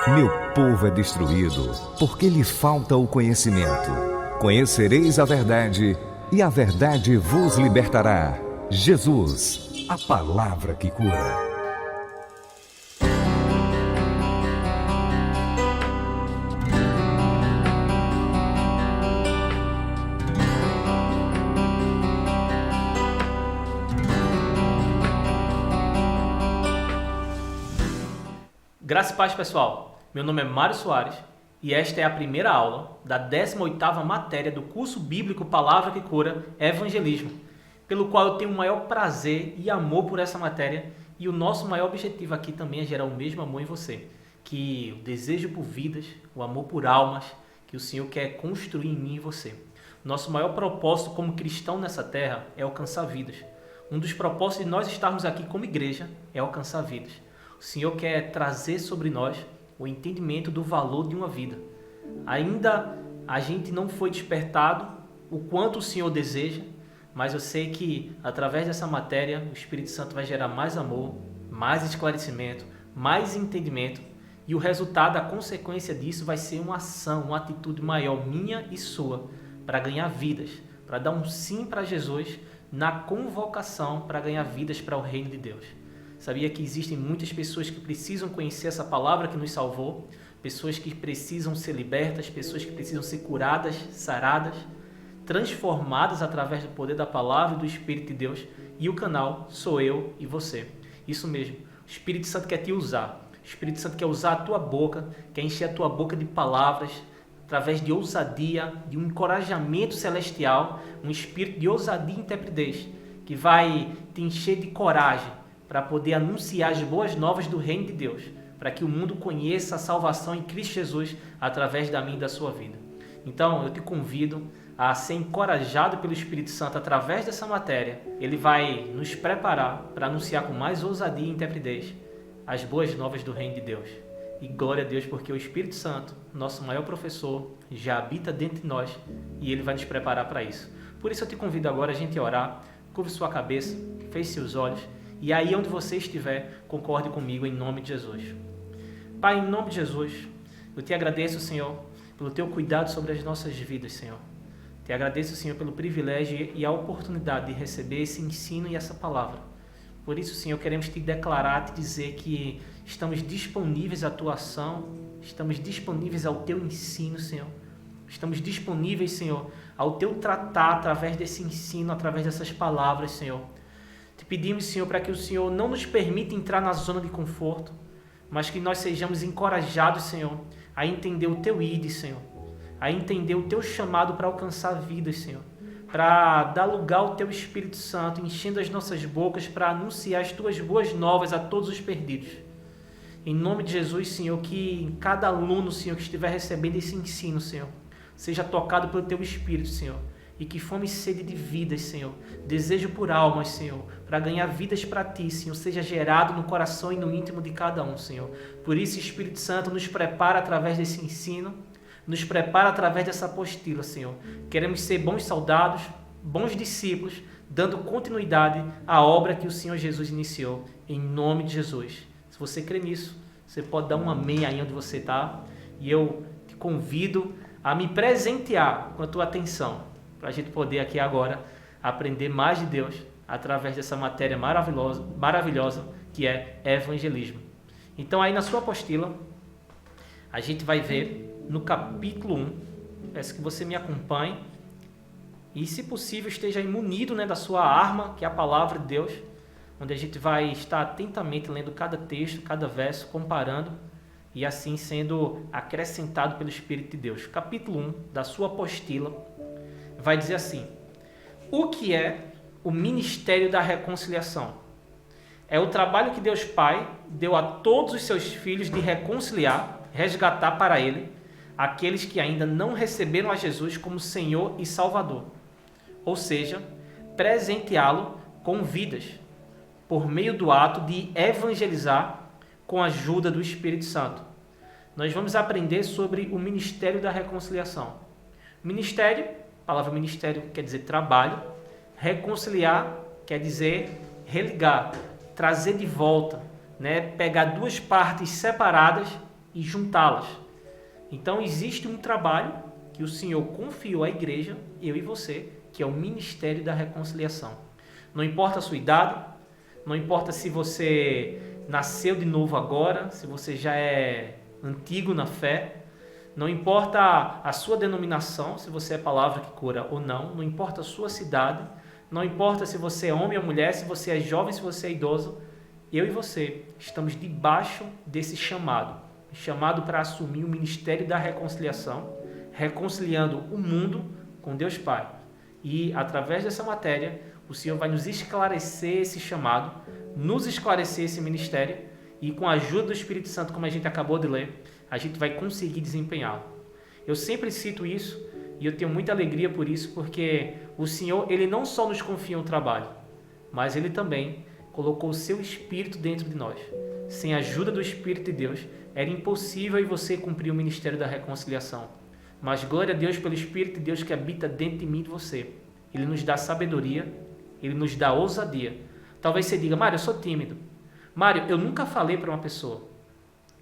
Meu povo é destruído, porque lhe falta o conhecimento. Conhecereis a verdade, e a verdade vos libertará. Jesus, a palavra que cura. Graça e paz, pessoal. Meu nome é Mário Soares e esta é a primeira aula da 18ª matéria do curso bíblico Palavra que Cura, Evangelismo, pelo qual eu tenho o maior prazer e amor por essa matéria, e o nosso maior objetivo aqui também é gerar o mesmo amor em você, que o desejo por vidas, o amor por almas, que o Senhor quer construir em mim e você. Nosso maior propósito como cristão nessa terra é alcançar vidas. Um dos propósitos de nós estarmos aqui como igreja é alcançar vidas. O Senhor quer trazer sobre nós o entendimento do valor de uma vida. Ainda a gente não foi despertado o quanto o Senhor deseja, mas eu sei que através dessa matéria o Espírito Santo vai gerar mais amor, mais esclarecimento, mais entendimento, e o resultado, a consequência disso vai ser uma ação, uma atitude maior minha e sua para ganhar vidas, para dar um sim para Jesus na convocação para ganhar vidas para o reino de Deus. Sabia que existem muitas pessoas que precisam conhecer essa palavra que nos salvou, pessoas que precisam ser libertas, pessoas que precisam ser curadas, saradas, transformadas através do poder da palavra e do Espírito de Deus, e o canal sou eu e você. Isso mesmo, o Espírito Santo quer te usar, o Espírito Santo quer usar a tua boca, quer encher a tua boca de palavras, através de ousadia, de um encorajamento celestial, um espírito de ousadia e intrepidez, que vai te encher de coragem, para poder anunciar as boas novas do reino de Deus, para que o mundo conheça a salvação em Cristo Jesus através da minha e da sua vida. Então, eu te convido a ser encorajado pelo Espírito Santo através dessa matéria. Ele vai nos preparar para anunciar com mais ousadia e intrepidez as boas novas do reino de Deus. E glória a Deus, porque o Espírito Santo, nosso maior professor, já habita dentro de nós e ele vai nos preparar para isso. Por isso eu te convido agora a gente orar. Curve sua cabeça, feche seus olhos, e aí onde você estiver, concorde comigo em nome de Jesus. Pai, em nome de Jesus, eu te agradeço, Senhor, pelo teu cuidado sobre as nossas vidas, Senhor. Te agradeço, Senhor, pelo privilégio e a oportunidade de receber esse ensino e essa palavra. Por isso, Senhor, queremos te declarar, te dizer que estamos disponíveis à tua ação, estamos disponíveis ao teu ensino, Senhor. Estamos disponíveis, Senhor, ao teu tratar através desse ensino, através dessas palavras, Senhor. Te pedimos, Senhor, para que o Senhor não nos permita entrar na zona de conforto, mas que nós sejamos encorajados, Senhor, a entender o teu ID, Senhor, a entender o teu chamado para alcançar vidas, Senhor, para dar lugar ao teu Espírito Santo, enchendo as nossas bocas para anunciar as tuas boas novas a todos os perdidos. Em nome de Jesus, Senhor, que cada aluno, Senhor, que estiver recebendo esse ensino, Senhor, seja tocado pelo teu Espírito, Senhor, e que fome e sede de vidas, Senhor, desejo por almas, Senhor, para ganhar vidas para Ti, Senhor, seja gerado no coração e no íntimo de cada um, Senhor. Por isso, Espírito Santo, nos prepara através desse ensino, nos prepara através dessa apostila, Senhor. Queremos ser bons soldados, bons discípulos, dando continuidade à obra que o Senhor Jesus iniciou, em nome de Jesus. Se você crê nisso, você pode dar um amém aí onde você está, e eu te convido a me presentear com a tua atenção, para a gente poder aqui agora aprender mais de Deus através dessa matéria maravilhosa que é evangelismo. Então aí na sua apostila, a gente vai ver no capítulo 1, peço que você me acompanhe e, se possível, esteja aí munido, né, da sua arma, que é a palavra de Deus, onde a gente vai estar atentamente lendo cada texto, cada verso, comparando e assim sendo acrescentado pelo Espírito de Deus. Capítulo 1 da sua apostila vai dizer assim: o que é o ministério da reconciliação? É o trabalho que Deus Pai deu a todos os seus filhos de reconciliar, resgatar para Ele aqueles que ainda não receberam a Jesus como Senhor e Salvador. Ou seja, presenteá-lo com vidas, por meio do ato de evangelizar com a ajuda do Espírito Santo. Nós vamos aprender sobre o ministério da reconciliação. Ministério, a palavra ministério quer dizer trabalho, reconciliar quer dizer religar, trazer de volta, né? Pegar duas partes separadas e juntá-las. Então existe um trabalho que o Senhor confiou à igreja, eu e você, que é o ministério da reconciliação. Não importa a sua idade, não importa se você nasceu de novo agora, se você já é antigo na fé, não importa a sua denominação, se você é palavra que cura ou não, não importa a sua cidade, não importa se você é homem ou mulher, se você é jovem, se você é idoso, eu e você estamos debaixo desse chamado para assumir o ministério da reconciliação, reconciliando o mundo com Deus Pai. E através dessa matéria, o Senhor vai nos esclarecer esse chamado, nos esclarecer esse ministério, e com a ajuda do Espírito Santo, como a gente acabou de ler, a gente vai conseguir desempenhá-lo. Eu sempre cito isso e eu tenho muita alegria por isso, porque o Senhor, Ele não só nos confia um trabalho, mas Ele também colocou o seu Espírito dentro de nós. Sem a ajuda do Espírito de Deus, era impossível eu e você cumprir o ministério da reconciliação. Mas glória a Deus pelo Espírito de Deus que habita dentro de mim e de você. Ele nos dá sabedoria, Ele nos dá ousadia. Talvez você diga, Mário, eu sou tímido. Mário, eu nunca falei para uma pessoa.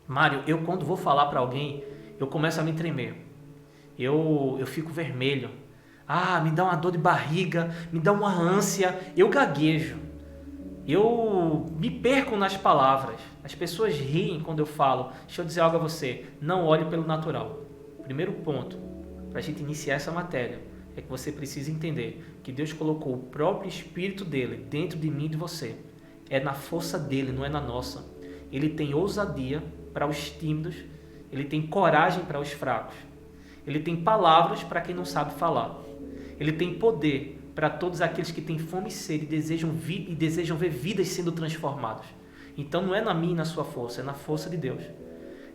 Mário, eu quando vou falar para alguém, eu começo a me tremer. Eu fico vermelho. Me dá uma dor de barriga, me dá uma ânsia, eu gaguejo. Eu me perco nas palavras. As pessoas riem quando eu falo. Deixa eu dizer algo a você. Não olhe pelo natural. Primeiro ponto, para a gente iniciar essa matéria, é que você precisa entender que Deus colocou o próprio Espírito dele dentro de mim e de você. É na força dele, não é na nossa. Ele tem ousadia para os tímidos, ele tem coragem para os fracos. Ele tem palavras para quem não sabe falar. Ele tem poder para todos aqueles que têm fome e sede e desejam ver vidas sendo transformadas. Então não é na minha e na sua força, é na força de Deus.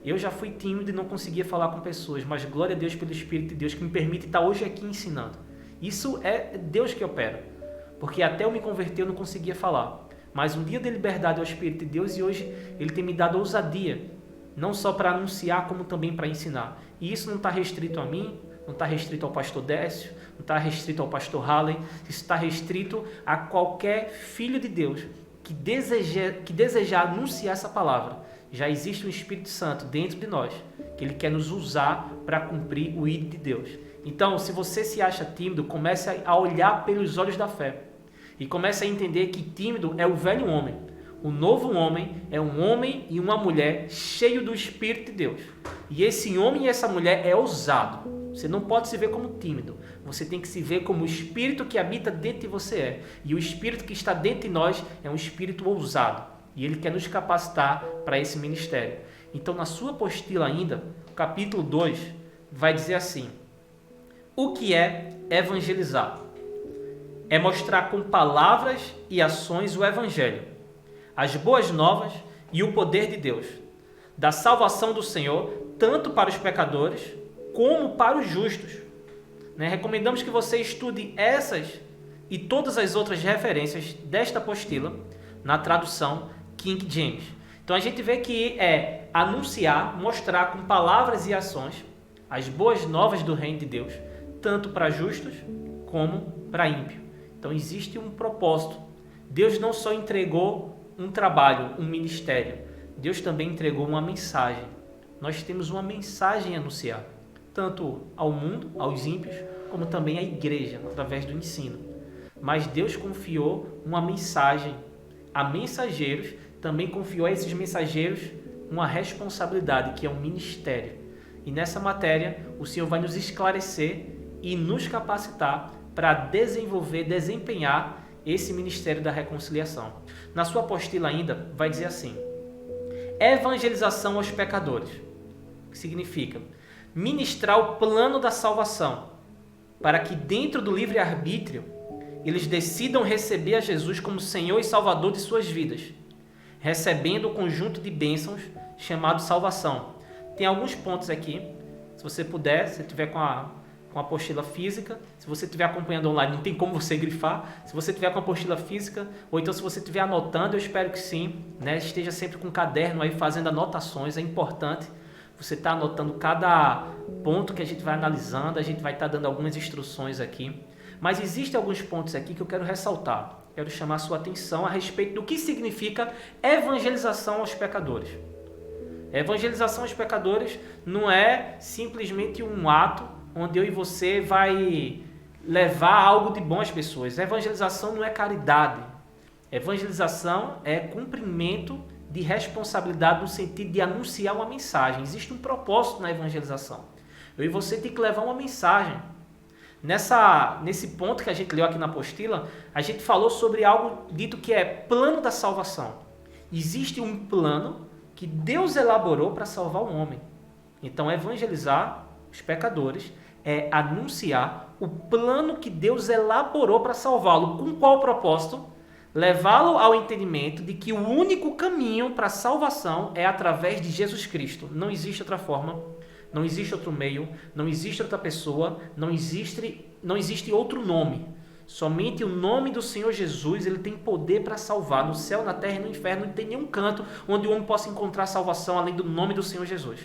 Eu já fui tímido e não conseguia falar com pessoas, mas glória a Deus pelo Espírito de Deus que me permite estar hoje aqui ensinando. Isso é Deus que opera, porque até eu me converter eu não conseguia falar. Mas um dia de liberdade ao Espírito de Deus e hoje Ele tem me dado ousadia, não só para anunciar, como também para ensinar. E isso não está restrito a mim, não está restrito ao pastor Décio, não está restrito ao pastor Halley, isso está restrito a qualquer filho de Deus que desejar anunciar essa palavra. Já existe um Espírito Santo dentro de nós, que Ele quer nos usar para cumprir o ID de Deus. Então, se você se acha tímido, comece a olhar pelos olhos da fé. E comece a entender que tímido é o velho homem. O novo homem é um homem e uma mulher cheio do Espírito de Deus. E esse homem e essa mulher é ousado. Você não pode se ver como tímido. Você tem que se ver como o Espírito que habita dentro de você é. E o Espírito que está dentro de nós é um Espírito ousado. E Ele quer nos capacitar para esse ministério. Então, na sua apostila ainda, capítulo 2, vai dizer assim: o que é evangelizar? É mostrar com palavras e ações o Evangelho, as boas novas e o poder de Deus, da salvação do Senhor, tanto para os pecadores como para os justos. Recomendamos que você estude essas e todas as outras referências desta apostila na tradução King James. Então a gente vê que é anunciar, mostrar com palavras e ações as boas novas do reino de Deus, tanto para justos como para ímpios. Então existe um propósito. Deus não só entregou um trabalho, um ministério, Deus também entregou uma mensagem. Nós temos uma mensagem a anunciar, tanto ao mundo, aos ímpios, como também à igreja, através do ensino. Mas Deus confiou uma mensagem a mensageiros, também confiou a esses mensageiros uma responsabilidade, que é um ministério. E nessa matéria, o Senhor vai nos esclarecer e nos capacitar para desenvolver, desempenhar esse ministério da reconciliação. Na sua apostila ainda, vai dizer assim: evangelização aos pecadores, que significa ministrar o plano da salvação, para que dentro do livre-arbítrio eles decidam receber a Jesus como Senhor e Salvador de suas vidas, recebendo o conjunto de bênçãos chamado salvação. Tem alguns pontos aqui, se você puder, se tiver com a apostila física, se você estiver acompanhando online, não tem como você grifar, se você tiver com a apostila física, ou então se você estiver anotando, eu espero que sim, esteja sempre com um caderno aí fazendo anotações, é importante você estar anotando cada ponto que a gente vai analisando, a gente vai estar dando algumas instruções aqui. Mas existem alguns pontos aqui que eu quero ressaltar, quero chamar a sua atenção a respeito do que significa evangelização aos pecadores. Evangelização aos pecadores não é simplesmente um ato onde eu e você vai levar algo de bom às pessoas. Evangelização não é caridade. Evangelização é cumprimento de responsabilidade no sentido de anunciar uma mensagem. Existe um propósito na evangelização. Eu e você tem que levar uma mensagem. Nesse ponto que a gente leu aqui na apostila, a gente falou sobre algo dito que é plano da salvação. Existe um plano que Deus elaborou para salvar o homem. Então, evangelizar os pecadores é anunciar o plano que Deus elaborou para salvá-lo. Com qual propósito? Levá-lo ao entendimento de que o único caminho para a salvação é através de Jesus Cristo. Não existe outra forma, não existe outro meio, não existe outra pessoa, não existe outro nome. Somente o nome do Senhor Jesus, ele tem poder para salvar. No céu, na terra e no inferno não tem nenhum canto onde o homem possa encontrar salvação além do nome do Senhor Jesus.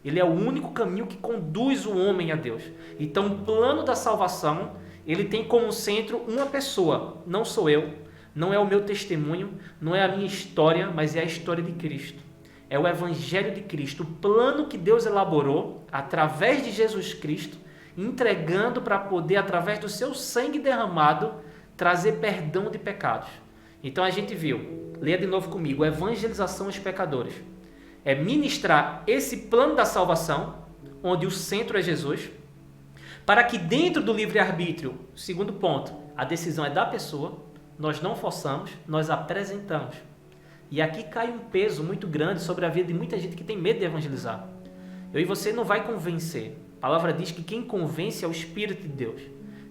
Ele é o único caminho que conduz o homem a Deus. Então, o plano da salvação, ele tem como centro uma pessoa. Não sou eu, não é o meu testemunho, não é a minha história, mas é a história de Cristo. É o Evangelho de Cristo, o plano que Deus elaborou através de Jesus Cristo, entregando para poder, através do seu sangue derramado, trazer perdão de pecados. Então a gente viu, leia de novo comigo, evangelização aos pecadores. É ministrar esse plano da salvação, onde o centro é Jesus, para que dentro do livre-arbítrio, segundo ponto, a decisão é da pessoa, nós não forçamos, nós apresentamos. E aqui cai um peso muito grande sobre a vida de muita gente que tem medo de evangelizar. Eu e você não vai convencer. A palavra diz que quem convence é o Espírito de Deus.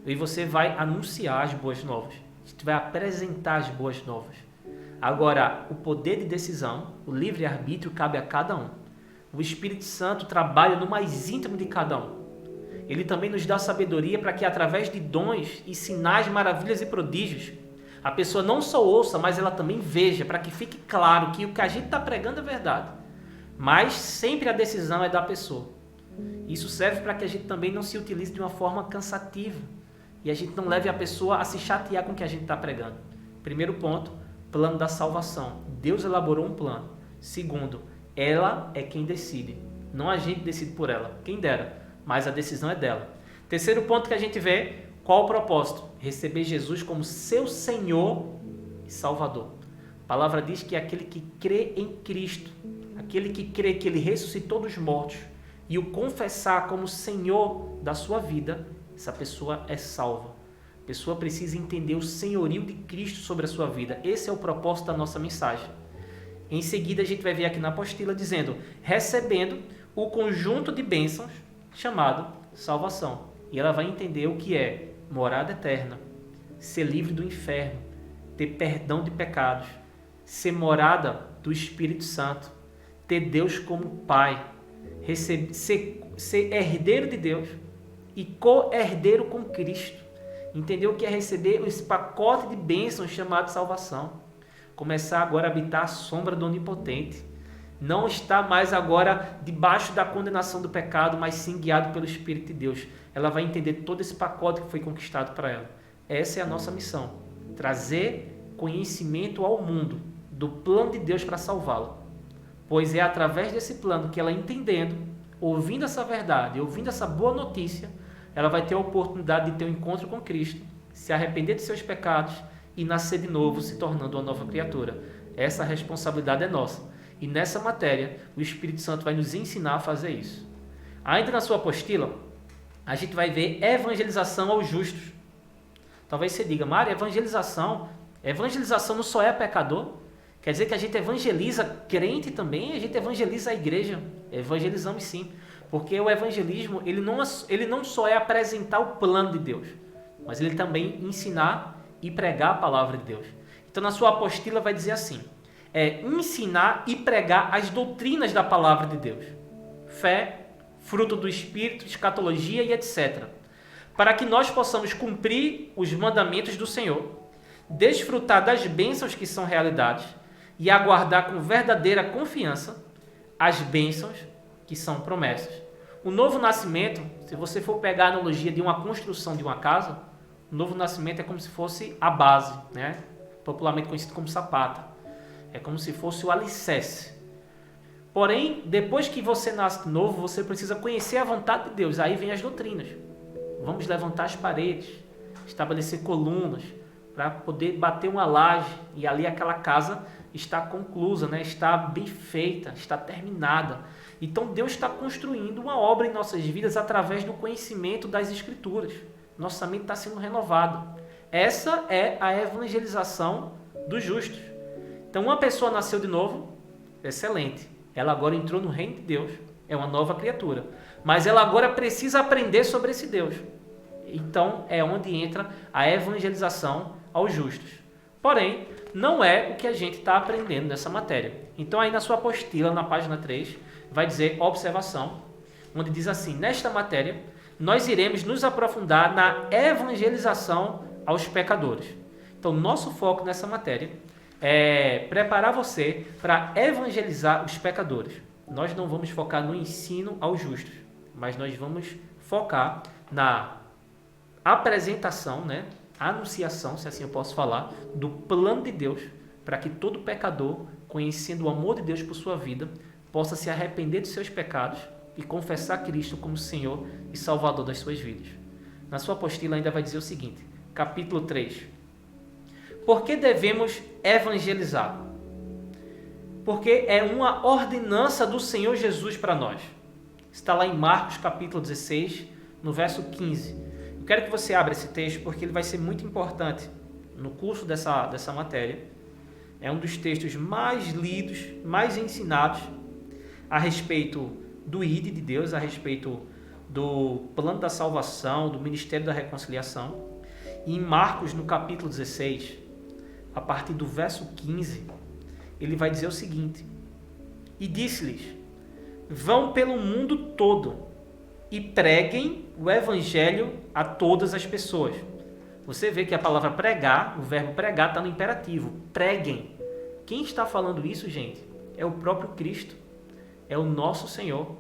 Eu e você vai anunciar as boas novas. A gente vai apresentar as boas novas. Agora, o poder de decisão, o livre-arbítrio cabe a cada um. O Espírito Santo trabalha no mais íntimo de cada um. Ele também nos dá sabedoria para que através de dons e sinais, maravilhas e prodígios, a pessoa não só ouça, mas ela também veja, para que fique claro que o que a gente está pregando é verdade. Mas sempre a decisão é da pessoa. Isso serve para que a gente também não se utilize de uma forma cansativa e a gente não leve a pessoa a se chatear com o que a gente está pregando. Primeiro ponto, plano da salvação. Deus elaborou um plano. Segundo, ela é quem decide. Não a gente decide por ela. Quem dera, mas a decisão é dela. Terceiro ponto que a gente vê, qual o propósito? Receber Jesus como seu Senhor e Salvador. A palavra diz que é aquele que crê em Cristo, aquele que crê que Ele ressuscitou dos mortos e o confessar como Senhor da sua vida, essa pessoa é salva. A pessoa precisa entender o senhorio de Cristo sobre a sua vida. Esse é o propósito da nossa mensagem. Em seguida, a gente vai ver aqui na apostila dizendo, recebendo o conjunto de bênçãos chamado salvação. E ela vai entender o que é morada eterna, ser livre do inferno, ter perdão de pecados, ser morada do Espírito Santo, ter Deus como Pai, ser herdeiro de Deus e co-herdeiro com Cristo. Entender o que é receber esse pacote de bênçãos chamado salvação. Começar agora a habitar a sombra do Onipotente. Não está mais agora debaixo da condenação do pecado, mas sim guiado pelo Espírito de Deus. Ela vai entender todo esse pacote que foi conquistado para ela. Essa é a nossa missão. Trazer conhecimento ao mundo do plano de Deus para salvá-lo. Pois é através desse plano que ela entendendo, ouvindo essa verdade, ouvindo essa boa notícia, ela vai ter a oportunidade de ter um encontro com Cristo, se arrepender de seus pecados e nascer de novo, se tornando uma nova criatura. Essa responsabilidade é nossa. E nessa matéria, o Espírito Santo vai nos ensinar a fazer isso. Ainda na sua apostila, a gente vai ver evangelização aos justos. Talvez você diga, Mário, evangelização não só é pecador? Quer dizer que a gente evangeliza crente também? A gente evangeliza a igreja? Evangelizamos sim. Porque o evangelismo, ele não só é apresentar o plano de Deus, mas ele também ensinar e pregar a palavra de Deus. Então, na sua apostila vai dizer assim, ensinar e pregar as doutrinas da palavra de Deus. Fé, fruto do Espírito, escatologia e etc. Para que nós possamos cumprir os mandamentos do Senhor, desfrutar das bênçãos que são realidades e aguardar com verdadeira confiança as bênçãos que são promessas. O novo nascimento, se você for pegar a analogia de uma construção de uma casa, o novo nascimento é como se fosse a base, popularmente conhecido como sapata. É como se fosse o alicerce. Porém, depois que você nasce de novo, você precisa conhecer a vontade de Deus. Aí vem as doutrinas. Vamos levantar as paredes, estabelecer colunas, para poder bater uma laje. E ali aquela casa está conclusa, né? Está bem feita, está terminada. Então Deus está construindo uma obra em nossas vidas através do conhecimento das Escrituras. Nossa mente está sendo renovada. Essa é a evangelização dos justos. Então uma pessoa nasceu de novo, excelente. Ela agora entrou no reino de Deus, é uma nova criatura. Mas ela agora precisa aprender sobre esse Deus. Então é onde entra a evangelização aos justos. Porém, não é o que a gente está aprendendo nessa matéria. Então aí na sua apostila, na página 3, vai dizer observação, onde diz assim: nesta matéria, nós iremos nos aprofundar na evangelização aos pecadores. Então, nosso foco nessa matéria é preparar você para evangelizar os pecadores. Nós não vamos focar no ensino aos justos, mas nós vamos focar na apresentação, né? Anunciação, se assim eu posso falar, do plano de Deus, para que todo pecador, conhecendo o amor de Deus por sua vida, possa se arrepender dos seus pecados e confessar Cristo como Senhor e Salvador das suas vidas. Na sua apostila ainda vai dizer o seguinte, capítulo 3. Por que devemos evangelizar? Porque é uma ordenança do Senhor Jesus para nós. Está lá em Marcos capítulo 16, no verso 15. Eu quero que você abra esse texto porque ele vai ser muito importante no curso dessa matéria. É um dos textos mais lidos, mais ensinados a respeito do ID de Deus, a respeito do plano da salvação, do ministério da reconciliação. E em Marcos, no capítulo 16, a partir do verso 15, ele vai dizer o seguinte: e disse-lhes, vão pelo mundo todo e preguem o evangelho a todas as pessoas. Você vê que a palavra pregar, o verbo pregar está no imperativo. Preguem. Quem está falando isso, gente? É o próprio Cristo. É o nosso Senhor.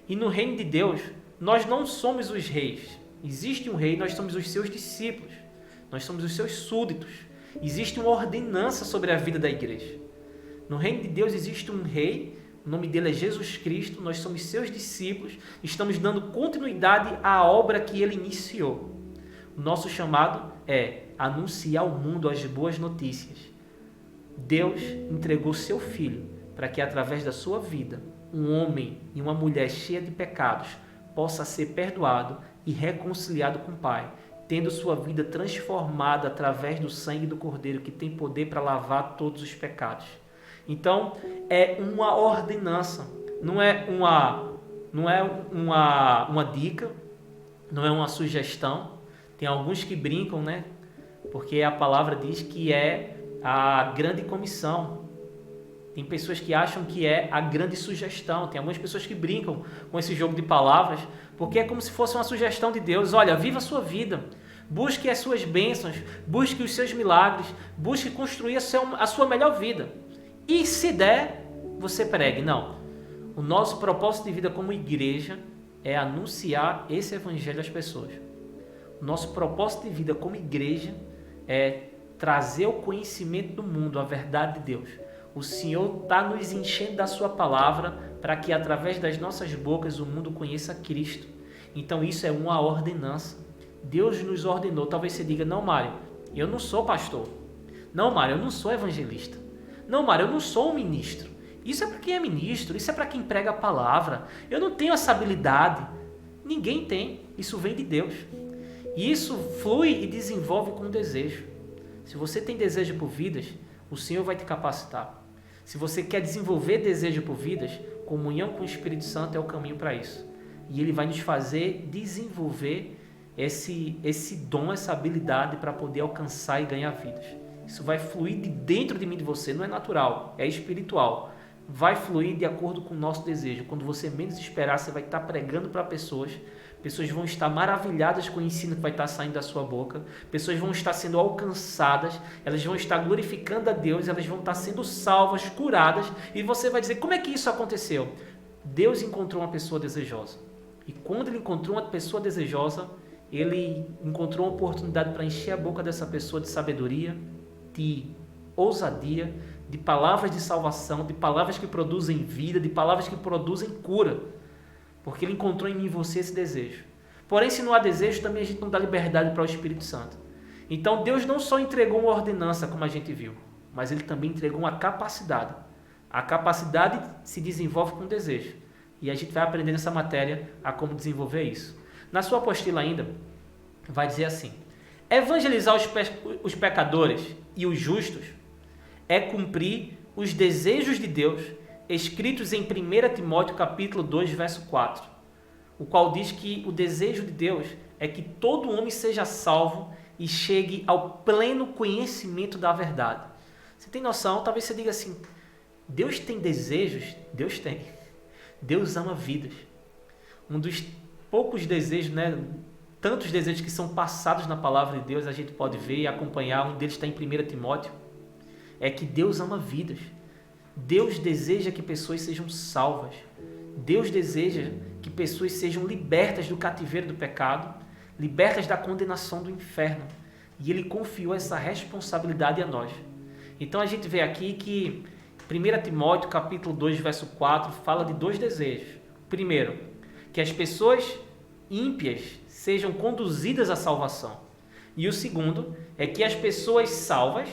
E no reino de Deus, nós não somos os reis. Existe um rei, nós somos os seus discípulos. Nós somos os seus súditos. Existe uma ordenança sobre a vida da igreja. No reino de Deus existe um rei, o nome dele é Jesus Cristo, nós somos seus discípulos, estamos dando continuidade à obra que ele iniciou. O nosso chamado é anunciar ao mundo as boas notícias. Deus entregou seu Filho para que através da sua vida, um homem e uma mulher cheia de pecados possa ser perdoado e reconciliado com o Pai, tendo sua vida transformada através do sangue do Cordeiro que tem poder para lavar todos os pecados. Então, é uma ordenança, não é uma dica, não é uma sugestão. Tem alguns que brincam, né? Porque a palavra diz que é a grande comissão. Tem pessoas que acham que é a grande sugestão. Tem algumas pessoas que brincam com esse jogo de palavras, porque é como se fosse uma sugestão de Deus. Olha, viva a sua vida, busque as suas bênçãos, busque os seus milagres, busque construir a sua melhor vida. E se der, você pregue. Não. O nosso propósito de vida como igreja é anunciar esse evangelho às pessoas. O nosso propósito de vida como igreja é trazer o conhecimento do mundo, a verdade de Deus. O Senhor está nos enchendo da sua palavra para que através das nossas bocas o mundo conheça Cristo. Então isso é uma ordenança. Deus nos ordenou. Talvez você diga, não, Mário, eu não sou pastor. Não, Mário, eu não sou evangelista. Não, Mário, eu não sou um ministro. Isso é para quem é ministro, isso é para quem prega a palavra. Eu não tenho essa habilidade. Ninguém tem. Isso vem de Deus. E isso flui e desenvolve com desejo. Se você tem desejo por vidas, o Senhor vai te capacitar. Se você quer desenvolver desejo por vidas, comunhão com o Espírito Santo é o caminho para isso. E Ele vai nos fazer desenvolver esse dom, essa habilidade para poder alcançar e ganhar vidas. Isso vai fluir de dentro de mim, de você, não é natural, é espiritual. Vai fluir de acordo com o nosso desejo. Quando você menos esperar, você vai estar pregando para pessoas vão estar maravilhadas com o ensino que vai estar saindo da sua boca, pessoas vão estar sendo alcançadas, elas vão estar glorificando a Deus, elas vão estar sendo salvas, curadas, e você vai dizer, como é que isso aconteceu? Deus encontrou uma pessoa desejosa. E quando Ele encontrou uma pessoa desejosa, Ele encontrou uma oportunidade para encher a boca dessa pessoa de sabedoria, de ousadia, de palavras de salvação, de palavras que produzem vida, de palavras que produzem cura. Porque Ele encontrou em mim e você esse desejo. Porém, se não há desejo, também a gente não dá liberdade para o Espírito Santo. Então, Deus não só entregou uma ordenança, como a gente viu, mas Ele também entregou uma capacidade. A capacidade se desenvolve com desejo. E a gente vai aprender nessa matéria a como desenvolver isso. Na sua apostila ainda, vai dizer assim: evangelizar os pecadores e os justos é cumprir os desejos de Deus escritos em 1 Timóteo capítulo 2, verso 4, o qual diz que o desejo de Deus é que todo homem seja salvo e chegue ao pleno conhecimento da verdade. Você tem noção? Talvez você diga assim: Deus tem desejos? Deus tem. Deus ama vidas. Um dos poucos desejos, tantos desejos que são passados na palavra de Deus, a gente pode ver e acompanhar, um deles está em 1 Timóteo, é que Deus ama vidas. Deus deseja que pessoas sejam salvas. Deus deseja que pessoas sejam libertas do cativeiro do pecado, libertas da condenação do inferno. E Ele confiou essa responsabilidade a nós. Então a gente vê aqui que 1 Timóteo capítulo 2, verso 4, fala de dois desejos. Primeiro, que as pessoas ímpias sejam conduzidas à salvação. E o segundo é que as pessoas salvas,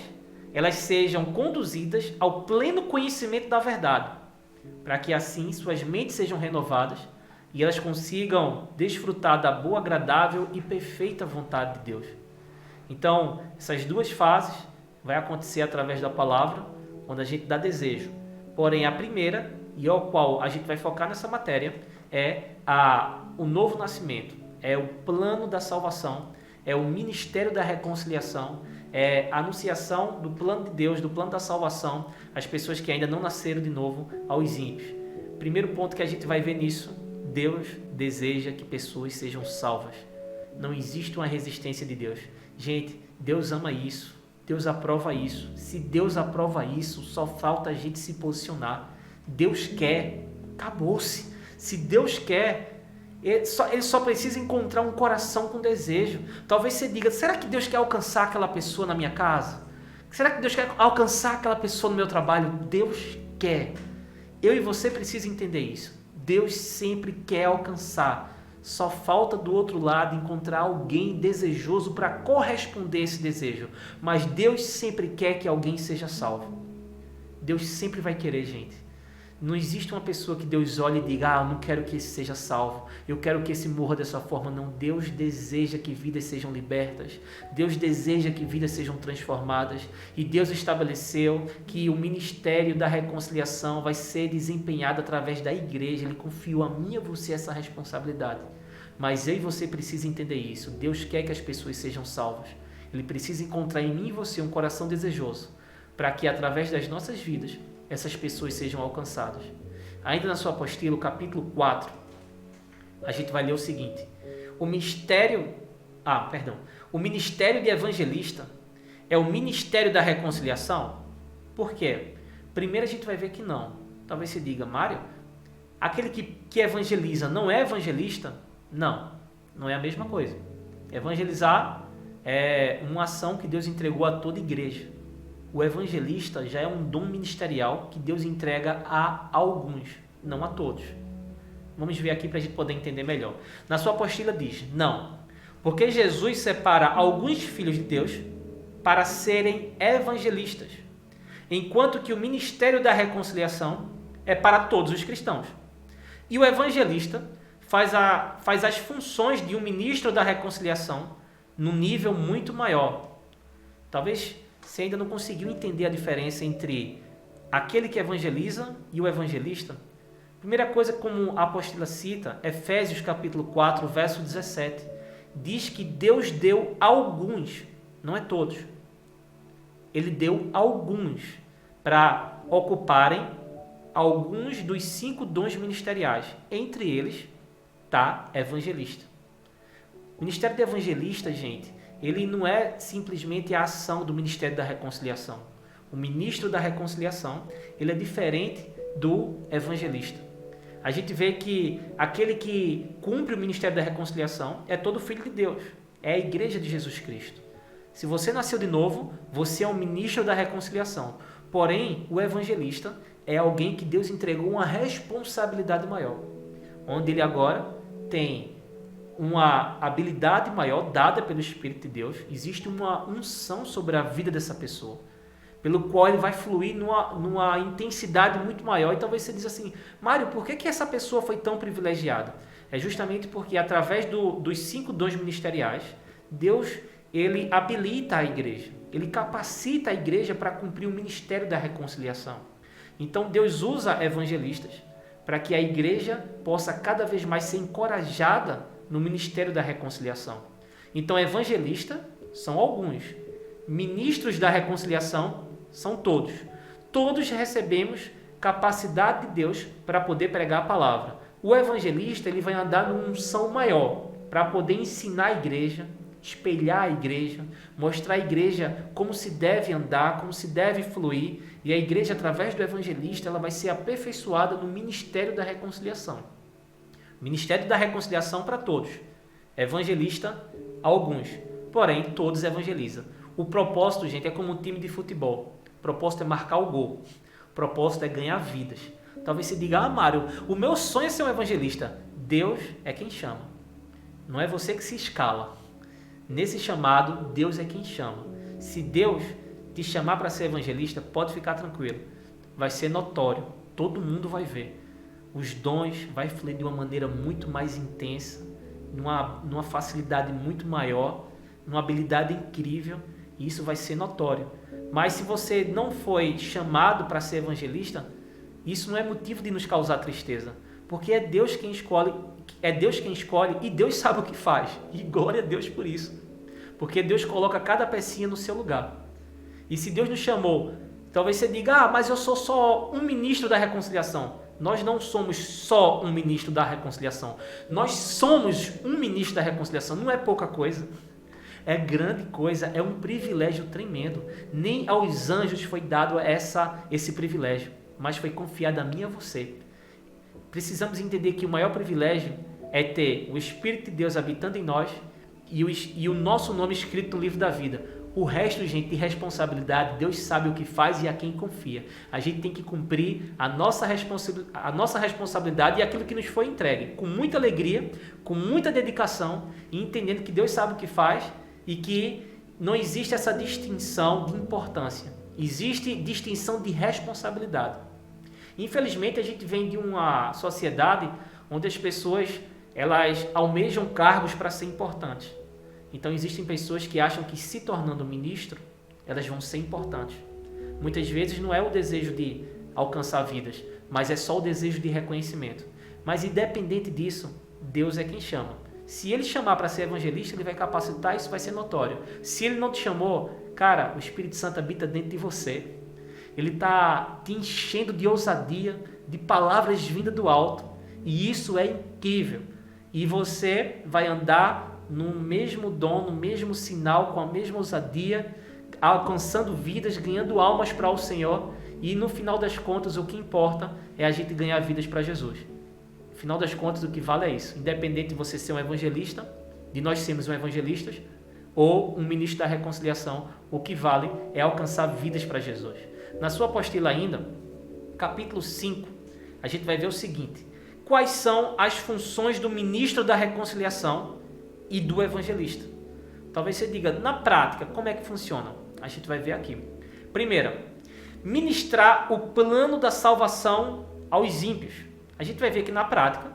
elas sejam conduzidas ao pleno conhecimento da verdade, para que assim suas mentes sejam renovadas e elas consigam desfrutar da boa, agradável e perfeita vontade de Deus. Então, essas duas fases vai acontecer através da palavra, quando a gente dá desejo. Porém, a primeira, e ao qual a gente vai focar nessa matéria, é o novo nascimento, é o plano da salvação, é o ministério da reconciliação, é a anunciação do plano de Deus, do plano da salvação, às pessoas que ainda não nasceram de novo, aos ímpios. Primeiro ponto que a gente vai ver nisso: Deus deseja que pessoas sejam salvas. Não existe uma resistência de Deus. Gente, Deus ama isso, Deus aprova isso. Se Deus aprova isso, só falta a gente se posicionar. Deus quer, acabou-se. Se Deus quer, ele só precisa encontrar um coração com desejo. Talvez você diga: será que Deus quer alcançar aquela pessoa na minha casa? Será que Deus quer alcançar aquela pessoa no meu trabalho? Deus quer. Eu e você precisam entender isso. Deus sempre quer alcançar. Só falta do outro lado encontrar alguém desejoso para corresponder a esse desejo. Mas Deus sempre quer que alguém seja salvo. Deus sempre vai querer, gente. Não existe uma pessoa que Deus olhe e diga: eu não quero que esse seja salvo, eu quero que esse morra dessa forma. Não, Deus deseja que vidas sejam libertas, Deus deseja que vidas sejam transformadas, e Deus estabeleceu que o ministério da reconciliação vai ser desempenhado através da igreja. Ele confiou a mim e a você essa responsabilidade. Mas eu e você precisam entender isso. Deus quer que as pessoas sejam salvas. Ele precisa encontrar em mim e você um coração desejoso, para que através das nossas vidas essas pessoas sejam alcançadas. Ainda na sua apostila, capítulo 4, a gente vai ler o seguinte: o ministério de evangelista é o ministério da reconciliação? Por quê? Primeiro a gente vai ver que não. Talvez você diga: Mário, aquele que evangeliza não é evangelista? Não, não é a mesma coisa. Evangelizar é uma ação que Deus entregou a toda igreja. O evangelista já é um dom ministerial que Deus entrega a alguns, não a todos. Vamos ver aqui para a gente poder entender melhor. Na sua apostila diz: não, porque Jesus separa alguns filhos de Deus para serem evangelistas, enquanto que o ministério da reconciliação é para todos os cristãos. E o evangelista faz as funções de um ministro da reconciliação num nível muito maior. Talvez você ainda não conseguiu entender a diferença entre aquele que evangeliza e o evangelista. Primeira coisa, como a apostila cita, Efésios capítulo 4, verso 17, diz que Deus deu alguns, não é todos. Ele deu alguns para ocuparem alguns dos 5 dons ministeriais. Entre eles está evangelista. O ministério de evangelista, gente, ele não é simplesmente a ação do ministério da reconciliação. O ministro da reconciliação, ele é diferente do evangelista. A gente vê que aquele que cumpre o ministério da reconciliação é todo filho de Deus, é a igreja de Jesus Cristo. Se você nasceu de novo, você é um ministro da reconciliação. Porém, o evangelista é alguém que Deus entregou uma responsabilidade maior, onde ele agora tem uma habilidade maior dada pelo Espírito de Deus, existe uma unção sobre a vida dessa pessoa, pelo qual ele vai fluir numa intensidade muito maior. E talvez você diz assim: Mário, por que essa pessoa foi tão privilegiada? É justamente porque através dos 5 dons ministeriais, Deus ele habilita a igreja, ele capacita a igreja para cumprir o ministério da reconciliação. Então Deus usa evangelistas para que a igreja possa cada vez mais ser encorajada no ministério da reconciliação. Então evangelistas são alguns, ministros da reconciliação são todos. Todos recebemos capacidade de Deus para poder pregar a palavra. O evangelista ele vai andar numa unção maior para poder ensinar a igreja, espelhar a igreja, mostrar à igreja como se deve andar, como se deve fluir, e a igreja, através do evangelista, ela vai ser aperfeiçoada no ministério da reconciliação. Ministério da reconciliação para todos, evangelista alguns, porém todos evangelizam. O propósito, gente, é como um time de futebol. O propósito é marcar o gol, o propósito é ganhar vidas. Talvez você diga: ah, Mário, o meu sonho é ser um evangelista. Deus é quem chama, não é você que se escala. Nesse chamado, Deus é quem chama. Se Deus te chamar para ser evangelista, pode ficar tranquilo. Vai ser notório. Todo mundo vai ver. Os dons vai fluir de uma maneira muito mais intensa, numa facilidade muito maior, numa habilidade incrível. E isso vai ser notório. Mas se você não foi chamado para ser evangelista, isso não é motivo de nos causar tristeza. Porque é Deus quem escolhe e Deus sabe o que faz. E glória a Deus por isso. Porque Deus coloca cada pecinha no seu lugar. E se Deus nos chamou, talvez você diga: ah, mas eu sou só um ministro da reconciliação. Nós não somos só um ministro da reconciliação. Nós somos um ministro da reconciliação. Não é pouca coisa. É grande coisa, é um privilégio tremendo. Nem aos anjos foi dado esse privilégio, mas foi confiado a mim e a você. Precisamos entender que o maior privilégio é ter o Espírito de Deus habitando em nós e o nosso nome escrito no livro da vida. O resto, gente, de responsabilidade, Deus sabe o que faz e a quem confia. A gente tem que cumprir a nossa responsabilidade e aquilo que nos foi entregue, com muita alegria, com muita dedicação, e entendendo que Deus sabe o que faz e que não existe essa distinção de importância. Existe distinção de responsabilidade. Infelizmente, a gente vem de uma sociedade onde as pessoas elas almejam cargos para ser importantes. Então, existem pessoas que acham que, se tornando ministro, elas vão ser importantes. Muitas vezes não é o desejo de alcançar vidas, mas é só o desejo de reconhecimento. Mas, independente disso, Deus é quem chama. Se Ele chamar para ser evangelista, Ele vai capacitar, isso vai ser notório. Se Ele não te chamou, cara, o Espírito Santo habita dentro de você. Ele está te enchendo de ousadia, de palavras vindas do alto. E isso é incrível. E você vai andar no mesmo dom, no mesmo sinal, com a mesma ousadia, alcançando vidas, ganhando almas para o Senhor. E no final das contas, o que importa é a gente ganhar vidas para Jesus. No final das contas, o que vale é isso. Independente de você ser um evangelista, de nós sermos um evangelistas, ou um ministro da reconciliação, o que vale é alcançar vidas para Jesus. Na sua apostila ainda, capítulo 5, a gente vai ver o seguinte: quais são as funções do ministro da reconciliação e do evangelista? Talvez você diga, na prática, como é que funciona? A gente vai ver aqui. Primeira, ministrar o plano da salvação aos ímpios. A gente vai ver que na prática,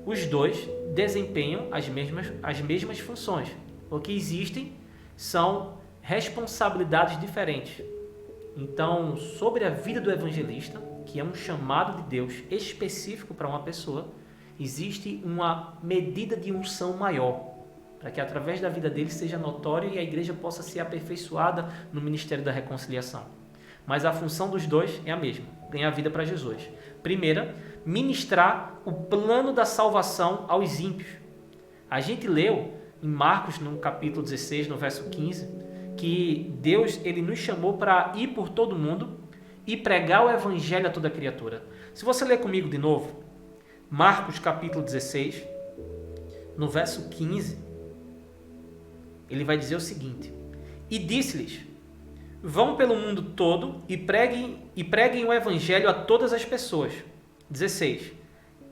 os dois desempenham as mesmas funções. O que existem são responsabilidades diferentes. Então, sobre a vida do evangelista, que é um chamado de Deus específico para uma pessoa, existe uma medida de unção maior, para que através da vida dele seja notório e a igreja possa ser aperfeiçoada no ministério da reconciliação. Mas a função dos dois é a mesma, ganhar vida para Jesus. Primeira, ministrar o plano da salvação aos ímpios. A gente leu em Marcos, no capítulo 16, no verso 15, que Deus ele nos chamou para ir por todo mundo e pregar o evangelho a toda criatura. Se você ler comigo de novo, Marcos capítulo 16, no verso 15, ele vai dizer o seguinte: e disse-lhes: Vão pelo mundo todo e preguem o evangelho a todas as pessoas. 16.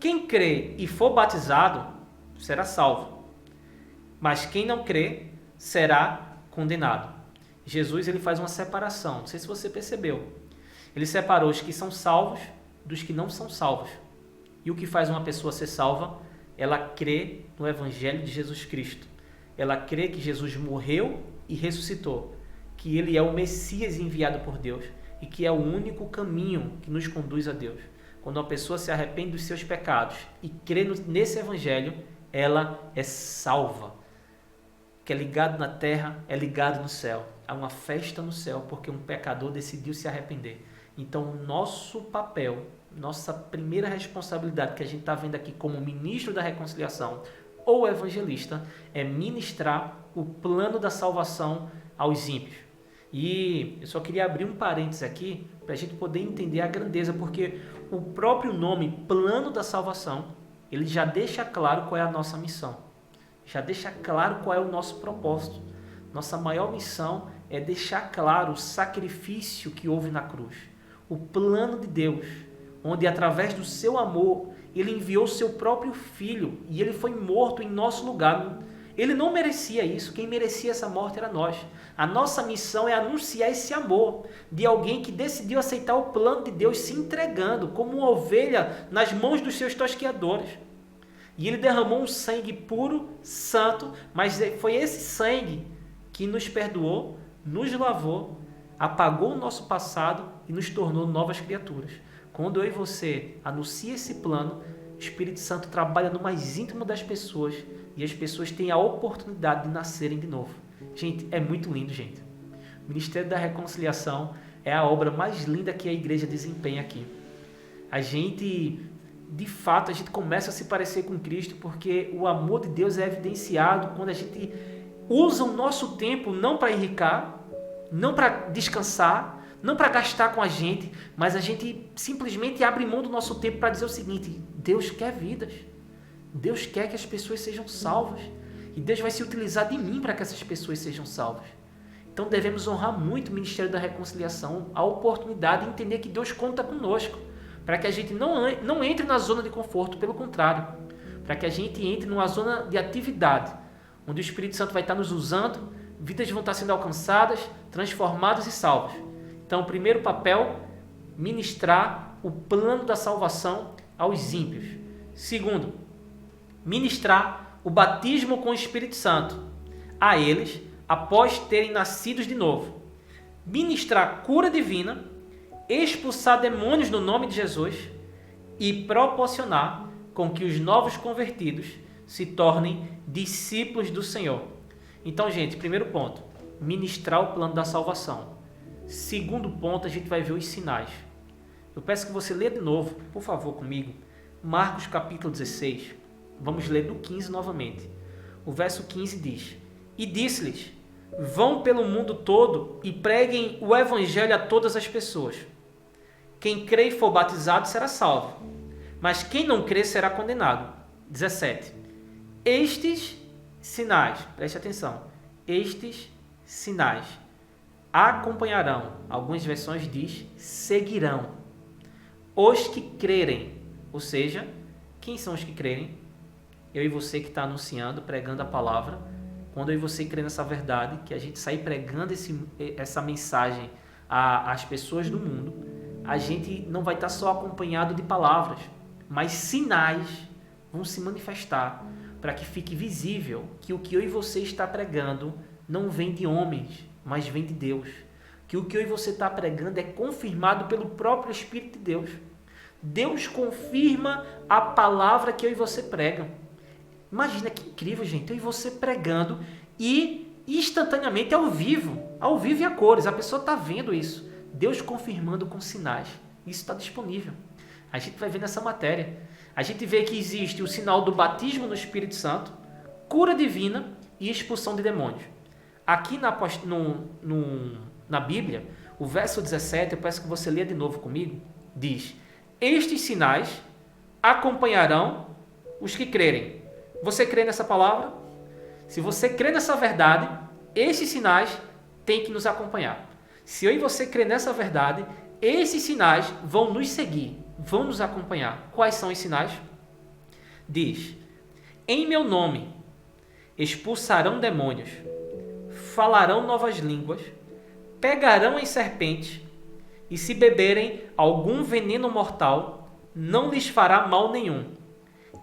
Quem crê e for batizado será salvo, mas quem não crê será condenado. Jesus ele faz uma separação, não sei se você percebeu. Ele separou os que são salvos dos que não são salvos. E o que faz uma pessoa ser salva? Ela crê no evangelho de Jesus Cristo. Ela crê que Jesus morreu e ressuscitou, que ele é o Messias enviado por Deus e que é o único caminho que nos conduz a Deus. Quando uma pessoa se arrepende dos seus pecados e crê nesse evangelho, ela é salva. O que é ligado na terra é ligado no céu. Há uma festa no céu porque um pecador decidiu se arrepender. Então, o nosso papel, nossa primeira responsabilidade que a gente está vendo aqui como ministro da reconciliação ou evangelista é ministrar o plano da salvação aos ímpios. E eu só queria abrir um parênteses aqui para a gente poder entender a grandeza, porque o próprio nome plano da salvação, ele já deixa claro qual é a nossa missão. Já deixa claro qual é o nosso propósito. Nossa maior missão é deixar claro o sacrifício que houve na cruz. O plano de Deus, onde através do seu amor, ele enviou seu próprio filho e ele foi morto em nosso lugar. Ele não merecia isso, quem merecia essa morte era nós. A nossa missão é anunciar esse amor de alguém que decidiu aceitar o plano de Deus, se entregando como uma ovelha nas mãos dos seus tosqueadores. E ele derramou um sangue puro, santo, mas foi esse sangue que nos perdoou, nos lavou, apagou o nosso passado e nos tornou novas criaturas. Quando eu e você anuncia esse plano, o Espírito Santo trabalha no mais íntimo das pessoas e as pessoas têm a oportunidade de nascerem de novo. Gente, é muito lindo, gente. O Ministério da Reconciliação é a obra mais linda que a igreja desempenha aqui. A gente, de fato, a gente começa a se parecer com Cristo porque o amor de Deus é evidenciado quando a gente usa o nosso tempo não para enricar, não para descansar, não para gastar com a gente, mas a gente simplesmente abre mão do nosso tempo para dizer o seguinte: Deus quer vidas. Deus quer que as pessoas sejam salvas. E Deus vai se utilizar de mim para que essas pessoas sejam salvas. Então devemos honrar muito o Ministério da Reconciliação, a oportunidade de entender que Deus conta conosco, para que a gente não entre na zona de conforto, pelo contrário, para que a gente entre numa zona de atividade, onde o Espírito Santo vai estar nos usando, vidas vão estar sendo alcançadas, transformadas e salvas. Então, o primeiro papel, ministrar o plano da salvação aos ímpios. Segundo, ministrar o batismo com o Espírito Santo a eles após terem nascido de novo. Ministrar cura divina, expulsar demônios no nome de Jesus e proporcionar com que os novos convertidos se tornem discípulos do Senhor. Então, gente, primeiro ponto, ministrar o plano da salvação. Segundo ponto, a gente vai ver os sinais. Eu peço que você leia de novo, por favor, comigo, Marcos capítulo 16. Vamos ler do 15 novamente. O verso 15 diz: E disse-lhes: Vão pelo mundo todo e preguem o evangelho a todas as pessoas. Quem crê e for batizado será salvo, mas quem não crê será condenado. 17. Estes sinais, preste atenção, estes sinais acompanharão, algumas versões diz, seguirão os que crerem. Ou seja, quem são os que crerem? Eu e você que está anunciando, pregando a palavra. Quando eu e você crê nessa verdade, que a gente sair pregando essa mensagem às pessoas do mundo, a gente não vai estar só acompanhado de palavras, mas sinais vão se manifestar para que fique visível que o que eu e você está pregando não vem de homens, mas vem de Deus. Que o que eu e você está pregando é confirmado pelo próprio Espírito de Deus. Deus confirma a palavra que eu e você pregam. Imagina que incrível, gente, eu e você pregando e instantaneamente ao vivo e a cores, a pessoa está vendo isso, Deus confirmando com sinais, isso está disponível, a gente vai ver nessa matéria, a gente vê que existe o sinal do batismo no Espírito Santo, cura divina e expulsão de demônios. Aqui na Bíblia, o verso 17, eu peço que você leia de novo comigo, diz: Estes sinais acompanharão os que crerem. Você crê nessa palavra? Se você crê nessa verdade, esses sinais têm que nos acompanhar. Se eu e você crer nessa verdade, esses sinais vão nos seguir, vão nos acompanhar. Quais são os sinais? Diz: em meu nome expulsarão demônios, falarão novas línguas, pegarão em serpentes, e se beberem algum veneno mortal, não lhes fará mal nenhum.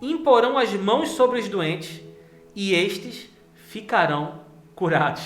Imporão as mãos sobre os doentes, e estes ficarão curados.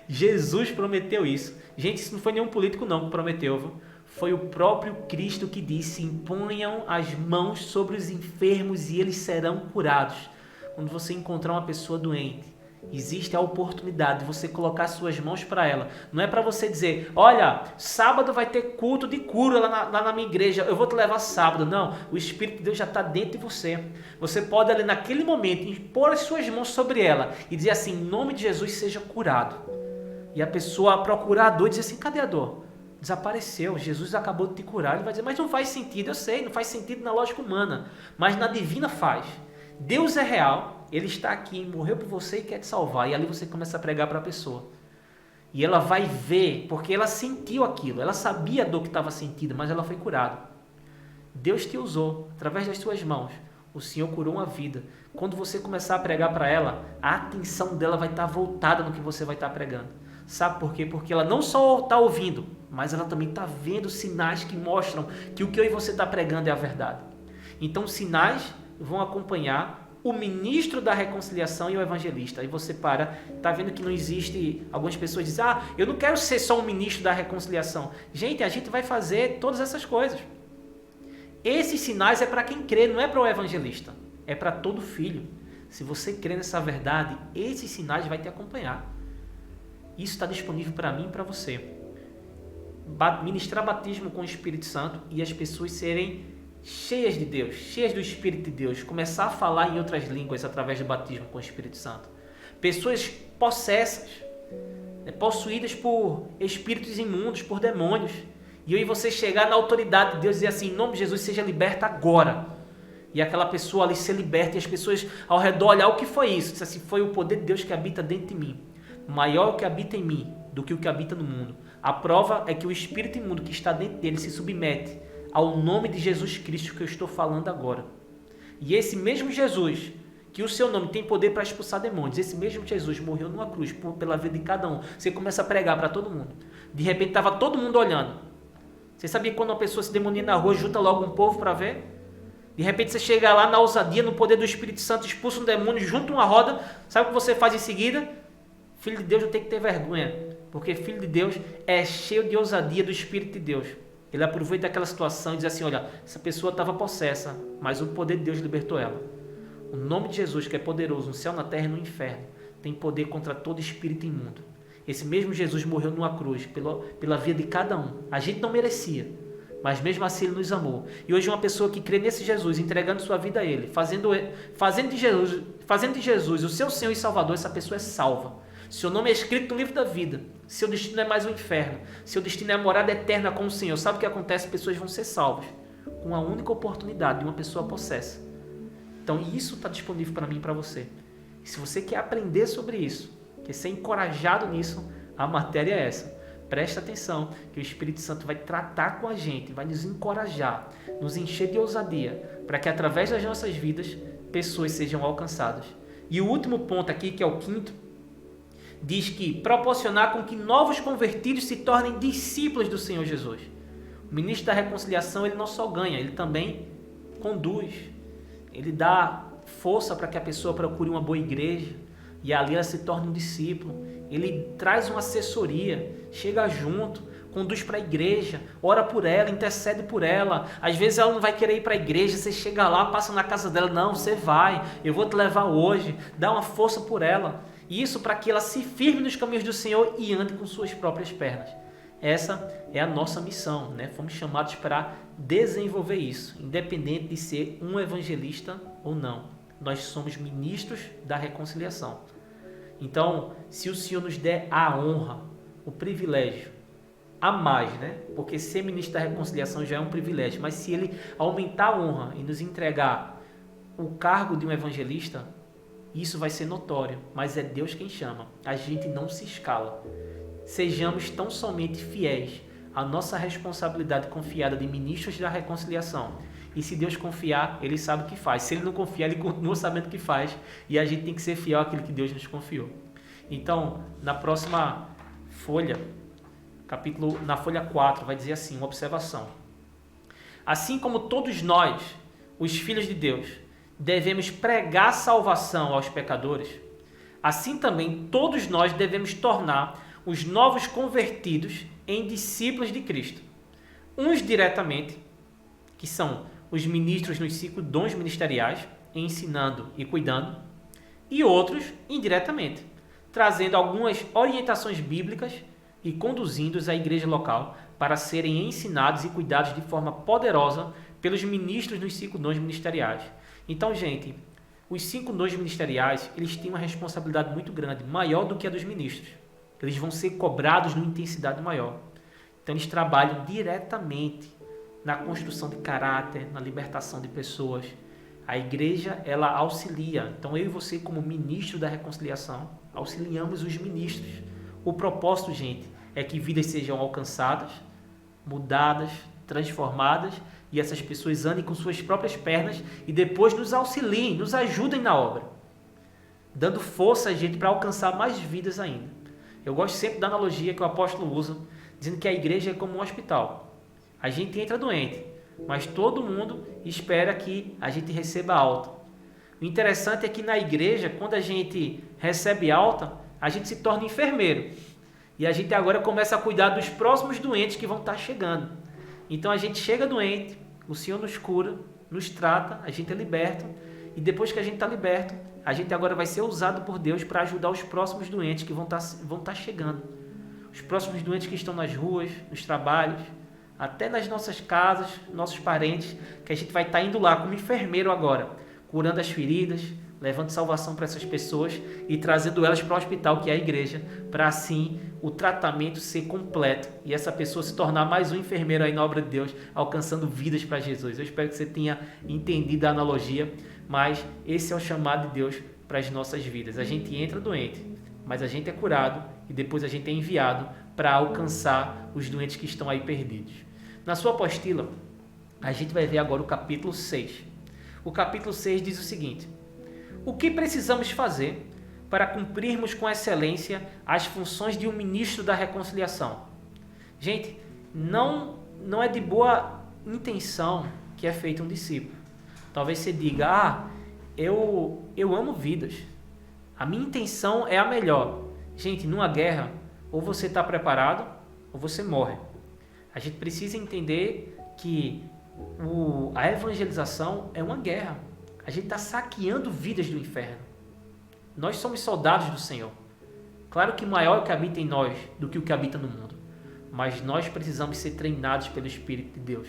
Jesus prometeu isso. Gente, isso não foi nenhum político não que prometeu, viu? Foi o próprio Cristo que disse: imponham as mãos sobre os enfermos e eles serão curados. Quando você encontrar uma pessoa doente, existe a oportunidade de você colocar suas mãos para ela. Não é para você dizer: olha, sábado vai ter culto de cura lá na minha igreja, eu vou te levar sábado. Não, o Espírito de Deus já está dentro de você. Você pode ali naquele momento impor as suas mãos sobre ela e dizer assim: em nome de Jesus seja curado. E a pessoa procurar a dor e dizer assim: cadê a dor? Desapareceu, Jesus acabou de te curar. Ele vai dizer: mas não faz sentido. Eu sei, não faz sentido na lógica humana, mas na divina faz. Deus é real, Ele está aqui, morreu por você e quer te salvar. E ali você começa a pregar para a pessoa. E ela vai ver, porque ela sentiu aquilo, ela sabia a dor que estava sentida, mas ela foi curada. Deus te usou, através das suas mãos. O Senhor curou uma vida. Quando você começar a pregar para ela, a atenção dela vai estar voltada no que você vai estar pregando. Sabe por quê? Porque ela não só está ouvindo, mas ela também está vendo sinais que mostram que o que eu e você está pregando é a verdade. Então, sinais vão acompanhar o ministro da reconciliação e o evangelista. Aí você está vendo que não existe... Algumas pessoas dizem: ah, eu não quero ser só um ministro da reconciliação. Gente, a gente vai fazer todas essas coisas. Esses sinais é para quem crê, não é para o evangelista. É para todo filho. Se você crê nessa verdade, esses sinais vai te acompanhar. Isso está disponível para mim e para você. Ministrar batismo com o Espírito Santo e as pessoas serem cheias de Deus, cheias do Espírito de Deus, começar a falar em outras línguas através do batismo com o Espírito Santo. Pessoas possessas, possuídas por espíritos imundos, por demônios. E eu e você chegar na autoridade de Deus e dizer assim: em nome de Jesus, seja liberta agora. E aquela pessoa ali ser liberta e as pessoas ao redor olhar: o que foi isso? Diz assim: foi o poder de Deus que habita dentro de mim. Maior o que habita em mim do que o que habita no mundo. A prova é que o espírito imundo que está dentro dele se submete ao nome de Jesus Cristo que eu estou falando agora. E esse mesmo Jesus, que o seu nome tem poder para expulsar demônios, esse mesmo Jesus morreu numa cruz pela vida de cada um. Você começa a pregar para todo mundo. De repente estava todo mundo olhando. Você sabia que quando uma pessoa se demonia na rua, junta logo um povo para ver? De repente você chega lá na ousadia, no poder do Espírito Santo, expulsa um demônio, junta uma roda. Sabe o que você faz em seguida? Filho de Deus não tem que ter vergonha, porque filho de Deus é cheio de ousadia do Espírito de Deus. Ele aproveita aquela situação e diz assim: olha, essa pessoa estava possessa, mas o poder de Deus libertou ela. O nome de Jesus, que é poderoso no céu, na terra e no inferno, tem poder contra todo espírito imundo. Esse mesmo Jesus morreu numa cruz pela vida de cada um. A gente não merecia, mas mesmo assim Ele nos amou. E hoje uma pessoa que crê nesse Jesus, entregando sua vida a Ele, fazendo de Jesus o seu Senhor e Salvador, essa pessoa é salva. Seu nome é escrito no livro da vida. Seu destino é mais um inferno. Seu destino é a morada eterna com o Senhor. Sabe o que acontece? Pessoas vão ser salvas com a única oportunidade de uma pessoa possessa. Então isso está disponível para mim e para você. E se você quer aprender sobre isso, quer ser encorajado nisso, a matéria é essa. Presta atenção que o Espírito Santo vai tratar com a gente, vai nos encorajar, nos encher de ousadia, para que através das nossas vidas, pessoas sejam alcançadas. E o último ponto aqui, que é o quinto, diz que proporcionar com que novos convertidos se tornem discípulos do Senhor Jesus. O ministro da reconciliação, ele não só ganha, ele também conduz. Ele dá força para que a pessoa procure uma boa igreja e ali ela se torne um discípulo. Ele traz uma assessoria, chega junto, conduz para a igreja, ora por ela, intercede por ela. Às vezes ela não vai querer ir para a igreja, você chega lá, passa na casa dela: não, você vai, eu vou te levar hoje, dá uma força por ela. Isso para que ela se firme nos caminhos do Senhor e ande com suas próprias pernas. Essa é a nossa missão, né? Fomos chamados para desenvolver isso, independente de ser um evangelista ou não. Nós somos ministros da reconciliação. Então, se o Senhor nos der a honra, o privilégio, a mais, né? Porque ser ministro da reconciliação já é um privilégio, mas se Ele aumentar a honra e nos entregar o cargo de um evangelista, isso vai ser notório, mas é Deus quem chama. A gente não se escala. sejamos tão somente fiéis à nossa responsabilidade confiada de ministros da reconciliação. E se Deus confiar, Ele sabe o que faz. Se Ele não confiar, Ele continua sabendo o que faz. E a gente tem que ser fiel àquilo que Deus nos confiou. Então, na próxima folha, na folha 4, vai dizer assim, uma observação. Assim como todos nós, os filhos de Deus, devemos pregar salvação aos pecadores, assim também todos nós devemos tornar os novos convertidos em discípulos de Cristo. Uns diretamente, que são os ministros nos 5 dons ministeriais, ensinando e cuidando, e outros indiretamente, trazendo algumas orientações bíblicas e conduzindo-os à igreja local para serem ensinados e cuidados de forma poderosa pelos ministros nos 5 dons ministeriais. Então, gente, os 5 dons ministeriais, eles têm uma responsabilidade muito grande, maior do que a dos ministros. Eles vão ser cobrados numa intensidade maior. Então, eles trabalham diretamente na construção de caráter, na libertação de pessoas. A igreja, ela auxilia. Então, eu e você, como ministro da reconciliação, auxiliamos os ministros. O propósito, gente, é que vidas sejam alcançadas, mudadas, transformadas, e essas pessoas andem com suas próprias pernas e depois nos auxiliem, nos ajudem na obra, dando força a gente para alcançar mais vidas ainda. Eu gosto sempre da analogia que o apóstolo usa, dizendo que a igreja é como um hospital. A gente entra doente, mas todo mundo espera que a gente receba alta. O interessante é que na igreja, quando a gente recebe alta, a gente se torna enfermeiro. E a gente agora começa a cuidar dos próximos doentes que vão estar chegando. Então a gente chega doente, o Senhor nos cura, nos trata, a gente é liberto. E depois que a gente está liberto, a gente agora vai ser usado por Deus para ajudar os próximos doentes que vão estar chegando. Os próximos doentes que estão nas ruas, nos trabalhos, até nas nossas casas, nossos parentes, que a gente vai estar indo lá como enfermeiro agora, curando as feridas, levando salvação para essas pessoas e trazendo elas para o hospital, que é a igreja, para assim o tratamento ser completo e essa pessoa se tornar mais um enfermeiro aí na obra de Deus, alcançando vidas para Jesus. Eu espero que você tenha entendido a analogia, mas esse é o chamado de Deus para as nossas vidas. A gente entra doente, mas a gente é curado e depois a gente é enviado para alcançar os doentes que estão aí perdidos. Na sua apostila, a gente vai ver agora o capítulo 6. O capítulo 6 diz o seguinte: o que precisamos fazer para cumprirmos com excelência as funções de um ministro da reconciliação? Gente, não é de boa intenção que é feito um discípulo. Talvez você diga, eu amo vidas. A minha intenção é a melhor. Gente, numa guerra, ou você está preparado, ou você morre. A gente precisa entender que a evangelização é uma guerra. A gente está saqueando vidas do inferno. Nós somos soldados do Senhor. Claro que maior é o que habita em nós do que o que habita no mundo. Mas nós precisamos ser treinados pelo Espírito de Deus.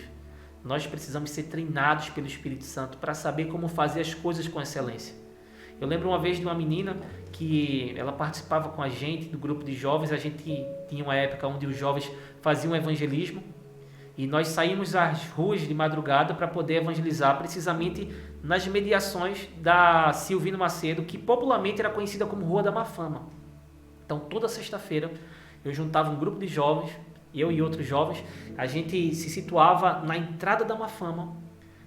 Nós precisamos ser treinados pelo Espírito Santo para saber como fazer as coisas com excelência. Eu lembro uma vez de uma menina que ela participava com a gente do grupo de jovens. A gente tinha uma época onde os jovens faziam evangelismo. E nós saímos às ruas de madrugada para poder evangelizar precisamente nas mediações da Silvino Macedo, que popularmente era conhecida como Rua da Má Fama. Então, toda sexta-feira, eu juntava um grupo de jovens, eu e outros jovens, a gente se situava na entrada da Má Fama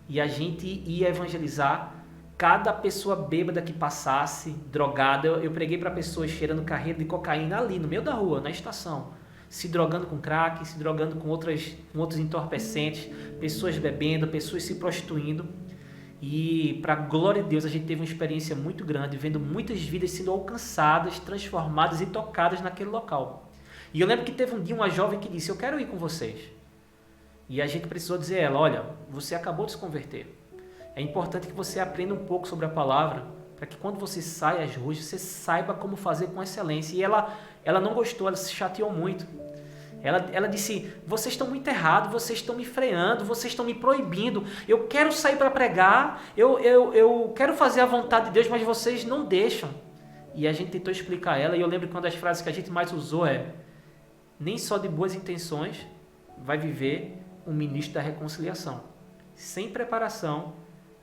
e a gente ia evangelizar cada pessoa bêbada que passasse, drogada. Eu preguei para pessoas cheirando carreira de cocaína ali, no meio da rua, na estação. Se drogando com crack, se drogando com outros entorpecentes, pessoas bebendo, pessoas se prostituindo. E, para a glória de Deus, a gente teve uma experiência muito grande, vendo muitas vidas sendo alcançadas, transformadas e tocadas naquele local. E eu lembro que teve um dia uma jovem que disse: eu quero ir com vocês. E a gente precisou dizer a ela: olha, você acabou de se converter. É importante que você aprenda um pouco sobre a palavra, para que quando você saia às ruas, você saiba como fazer com excelência. E ela não gostou, ela se chateou muito. Ela disse: vocês estão muito errados, vocês estão me freando, vocês estão me proibindo. Eu quero sair para pregar, eu quero fazer a vontade de Deus, mas vocês não deixam. E a gente tentou explicar a ela, e eu lembro que uma das frases que a gente mais usou é: nem só de boas intenções vai viver um ministro da reconciliação. Sem preparação,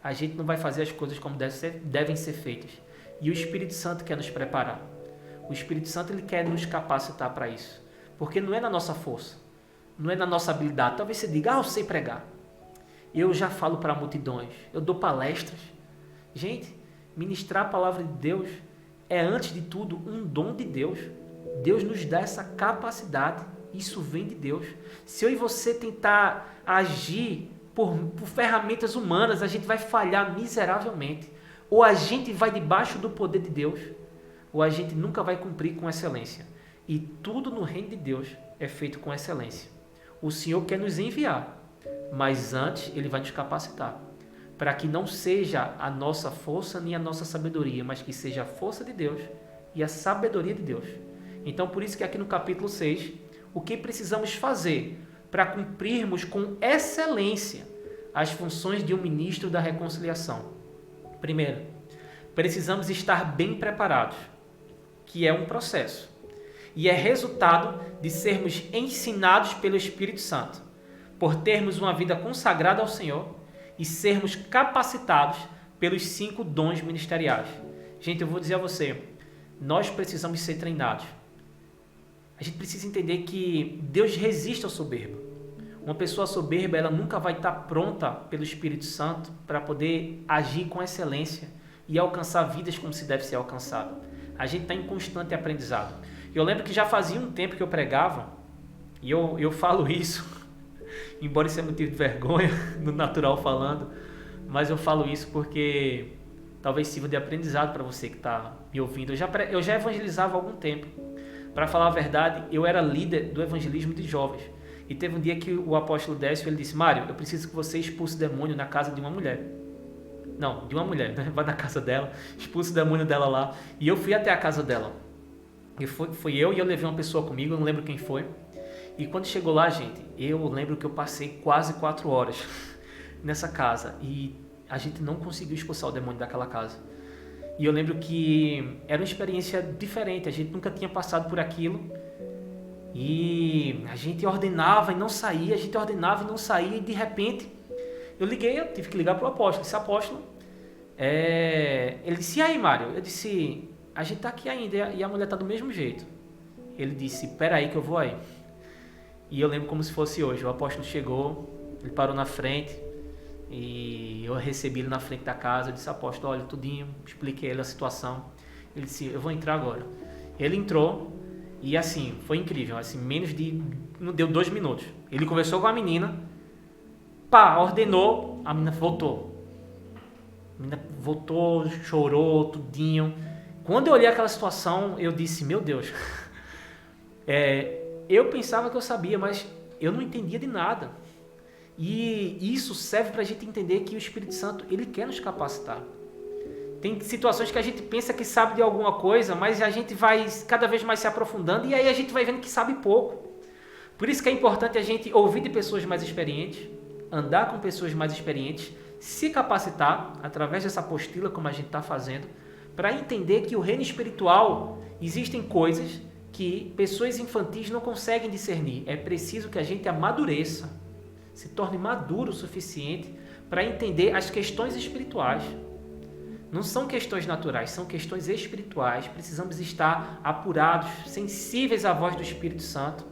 a gente não vai fazer as coisas como devem ser feitas. E o Espírito Santo quer nos preparar. O Espírito Santo, ele quer nos capacitar para isso. Porque não é na nossa força, não é na nossa habilidade. Talvez você diga, eu sei pregar. Eu já falo para multidões, eu dou palestras. Gente, ministrar a palavra de Deus é, antes de tudo, um dom de Deus. Deus nos dá essa capacidade, isso vem de Deus. Se eu e você tentar agir por ferramentas humanas, a gente vai falhar miseravelmente. Ou a gente vai debaixo do poder de Deus, ou a gente nunca vai cumprir com excelência. E tudo no reino de Deus é feito com excelência. O Senhor quer nos enviar, mas antes Ele vai nos capacitar, para que não seja a nossa força nem a nossa sabedoria, mas que seja a força de Deus e a sabedoria de Deus. Então, por isso que aqui no capítulo 6, o que precisamos fazer para cumprirmos com excelência as funções de um ministro da reconciliação? Primeiro, precisamos estar bem preparados, que é um processo, e é resultado de sermos ensinados pelo Espírito Santo, por termos uma vida consagrada ao Senhor e sermos capacitados pelos 5 dons ministeriais. Gente, eu vou dizer a você, nós precisamos ser treinados. A gente precisa entender que Deus resiste ao soberbo. Uma pessoa soberba, ela nunca vai estar pronta pelo Espírito Santo para poder agir com excelência e alcançar vidas como se deve ser alcançado. A gente está em constante aprendizado. Eu lembro que já fazia um tempo que eu pregava, e eu falo isso, embora isso é motivo de vergonha, no natural falando, mas eu falo isso porque talvez sirva de aprendizado para você que está me ouvindo. Eu já evangelizava há algum tempo. Para falar a verdade, eu era líder do evangelismo de jovens. E teve um dia que o apóstolo Décio, ele disse, Mário, eu preciso que você expulse o demônio na casa de uma mulher. Não, de uma mulher, né? Vai na casa dela, expulse o demônio dela lá. E eu fui até a casa dela. E fui eu e eu levei uma pessoa comigo, eu não lembro quem foi. E quando chegou lá, gente, eu lembro que eu passei quase 4 horas nessa casa. E a gente não conseguiu expulsar o demônio daquela casa. E eu lembro que era uma experiência diferente, a gente nunca tinha passado por aquilo. E a gente ordenava e não saía, e de repente eu tive que ligar para o apóstolo. Esse apóstolo, ele disse, e aí, Mário? Eu disse, a gente está aqui ainda e a mulher está do mesmo jeito. Ele disse, peraí que eu vou aí. E eu lembro como se fosse hoje, o apóstolo chegou, ele parou na frente e eu recebi ele na frente da casa. Eu disse, apóstolo, olha, tudinho, expliquei ele a situação. Ele disse, eu vou entrar agora. Ele entrou e assim, foi incrível, assim, não deu 2 minutos. Ele conversou com a menina, ordenou, a menina voltou. A menina voltou, chorou, tudinho. Quando eu olhei aquela situação, eu disse, meu Deus, eu pensava que eu sabia, mas eu não entendia de nada. E isso serve para a gente entender que o Espírito Santo, ele quer nos capacitar. Tem situações que a gente pensa que sabe de alguma coisa, mas a gente vai cada vez mais se aprofundando e aí a gente vai vendo que sabe pouco. Por isso que é importante a gente ouvir de pessoas mais experientes, andar com pessoas mais experientes, se capacitar através dessa apostila como a gente está fazendo, para entender que o reino espiritual existem coisas que pessoas infantis não conseguem discernir. É preciso que a gente amadureça, se torne maduro o suficiente para entender as questões espirituais. Não são questões naturais, são questões espirituais. Precisamos estar apurados, sensíveis à voz do Espírito Santo,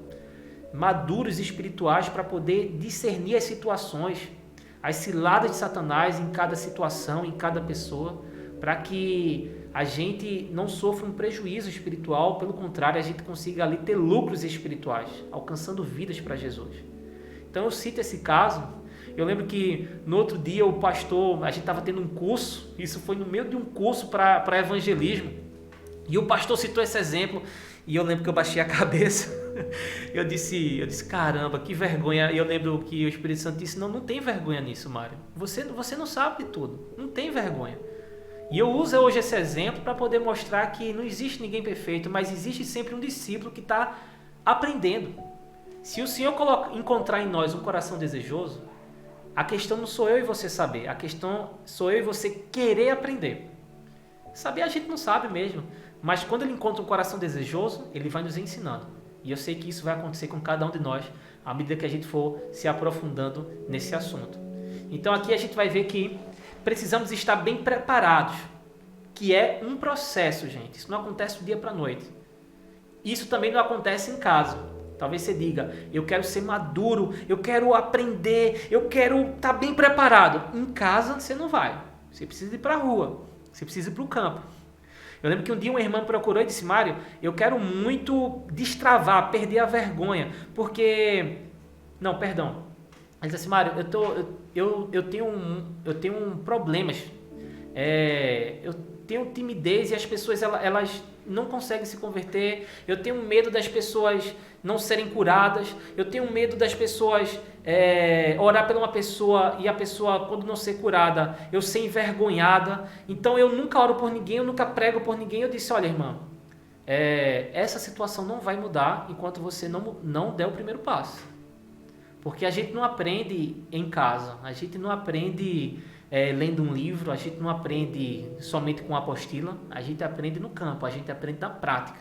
maduros espirituais para poder discernir as situações, as ciladas de Satanás em cada situação, em cada pessoa, para que a gente não sofra um prejuízo espiritual, pelo contrário, a gente consiga ali ter lucros espirituais, alcançando vidas para Jesus. Então eu cito esse caso. Eu lembro que no outro dia o pastor, a gente estava tendo um curso, isso foi no meio de um curso para evangelismo, e o pastor citou esse exemplo, e eu lembro que eu baixei a cabeça, eu disse, caramba, que vergonha. E eu lembro que o Espírito Santo disse, não tem vergonha nisso, Mário, você não sabe de tudo, não tem vergonha. E eu uso hoje esse exemplo para poder mostrar que não existe ninguém perfeito, mas existe sempre um discípulo que está aprendendo. Se o Senhor encontrar em nós um coração desejoso, a questão não sou eu e você saber, a questão sou eu e você querer aprender. Saber a gente não sabe mesmo, mas quando ele encontra um coração desejoso, ele vai nos ensinando. E eu sei que isso vai acontecer com cada um de nós, à medida que a gente for se aprofundando nesse assunto. Então aqui a gente vai ver que precisamos estar bem preparados, que é um processo, gente. Isso não acontece do dia para a noite. Isso também não acontece em casa. Talvez você diga, eu quero ser maduro, eu quero aprender, eu quero estar bem preparado. Em casa você não vai. Você precisa ir para a rua, você precisa ir para o campo. Eu lembro que um dia uma irmã me procurou e disse, Mário, eu quero muito destravar, perder a vergonha, porque... Não, perdão. Ela disse assim, Mário, eu tenho problemas. Eu tenho timidez e as pessoas elas não conseguem se converter. Eu tenho medo das pessoas não serem curadas. Eu tenho medo das pessoas orar por uma pessoa e a pessoa, quando não ser curada, eu ser envergonhada. Então eu nunca oro por ninguém, eu nunca prego por ninguém. Eu disse, olha, irmã, essa situação não vai mudar enquanto você não der o primeiro passo. Porque a gente não aprende em casa, a gente não aprende lendo um livro, a gente não aprende somente com a apostila, a gente aprende no campo, a gente aprende na prática.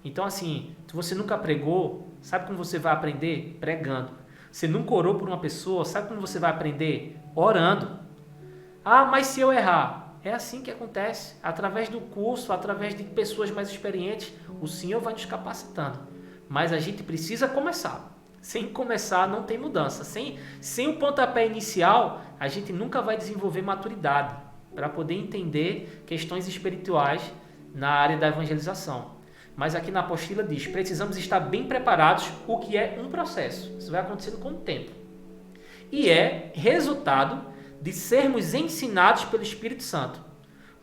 Então, assim, se você nunca pregou, sabe como você vai aprender? Pregando. Você nunca orou por uma pessoa, sabe como você vai aprender? Orando. Ah, mas se eu errar? É assim que acontece. Através do curso, através de pessoas mais experientes, o Senhor vai nos capacitando. Mas a gente precisa começar. Sem começar, não tem mudança. Sem o pontapé inicial, a gente nunca vai desenvolver maturidade para poder entender questões espirituais na área da evangelização. Mas aqui na apostila diz, precisamos estar bem preparados, o que é um processo. Isso vai acontecendo com o tempo. E é resultado de sermos ensinados pelo Espírito Santo,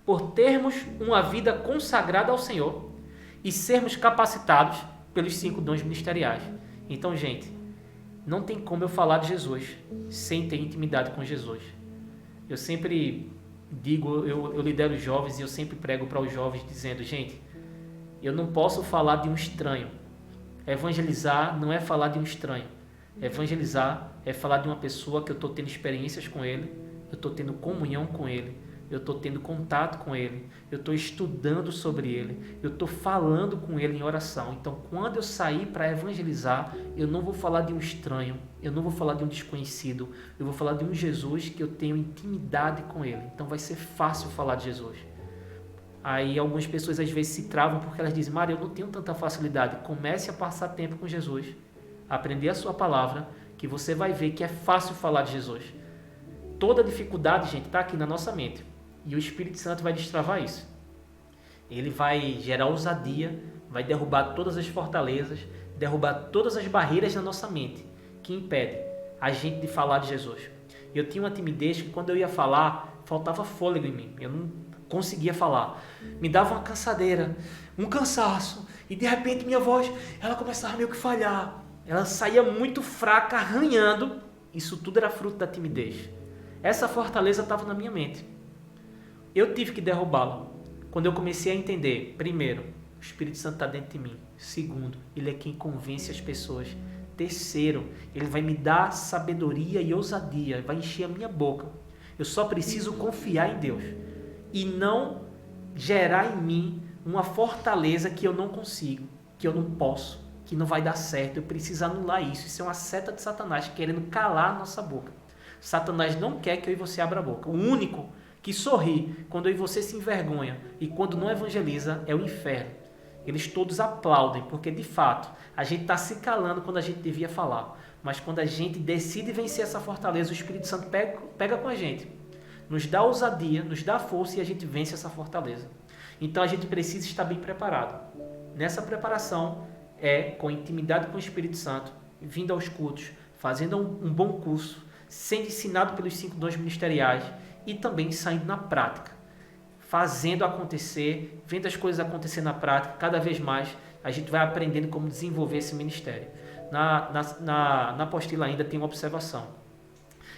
por termos uma vida consagrada ao Senhor e sermos capacitados pelos 5 dons ministeriais. Então, gente, não tem como eu falar de Jesus sem ter intimidade com Jesus. Eu sempre digo, eu lidero os jovens e eu sempre prego para os jovens dizendo, gente, eu não posso falar de um estranho. Evangelizar não é falar de um estranho. Evangelizar é falar de uma pessoa que eu estou tendo experiências com ele, eu estou tendo comunhão com ele, eu estou tendo contato com ele, eu estou estudando sobre ele, eu estou falando com ele em oração. Então, quando eu sair para evangelizar, eu não vou falar de um estranho, eu não vou falar de um desconhecido, eu vou falar de um Jesus que eu tenho intimidade com ele. Então, vai ser fácil falar de Jesus. Aí, algumas pessoas às vezes se travam porque elas dizem, Mário, eu não tenho tanta facilidade. Comece a passar tempo com Jesus, aprender a sua palavra, que você vai ver que é fácil falar de Jesus. Toda dificuldade, gente, está aqui na nossa mente. E o Espírito Santo vai destravar isso. Ele vai gerar ousadia, vai derrubar todas as fortalezas, derrubar todas as barreiras na nossa mente que impedem a gente de falar de Jesus. Eu tinha uma timidez que quando eu ia falar, faltava fôlego em mim. Eu não conseguia falar. Me dava uma cansadeira, um cansaço. E de repente minha voz, ela começava meio que falhar. Ela saía muito fraca, arranhando. Isso tudo era fruto da timidez. Essa fortaleza estava na minha mente. Eu tive que derrubá-la. Quando eu comecei a entender, primeiro, o Espírito Santo está dentro de mim. Segundo, ele é quem convence as pessoas. Terceiro, ele vai me dar sabedoria e ousadia, vai encher a minha boca. Eu só preciso confiar em Deus e não gerar em mim uma fortaleza que eu não consigo, que eu não posso, que não vai dar certo. Eu preciso anular isso. Isso é uma seta de Satanás querendo calar a nossa boca. Satanás não quer que eu e você abra a boca. O único que sorri quando eu e você se envergonha e quando não evangeliza é o inferno. Eles todos aplaudem, porque de fato a gente está se calando quando a gente devia falar. Mas quando a gente decide vencer essa fortaleza, o Espírito Santo pega com a gente, nos dá ousadia, nos dá força e a gente vence essa fortaleza. Então a gente precisa estar bem preparado. Nessa preparação é com intimidade com o Espírito Santo, vindo aos cultos, fazendo um bom curso, sendo ensinado pelos 5 dons ministeriais e também saindo na prática, fazendo acontecer, vendo as coisas acontecer na prática. Cada vez mais a gente vai aprendendo como desenvolver esse ministério. Na apostila ainda tem uma observação.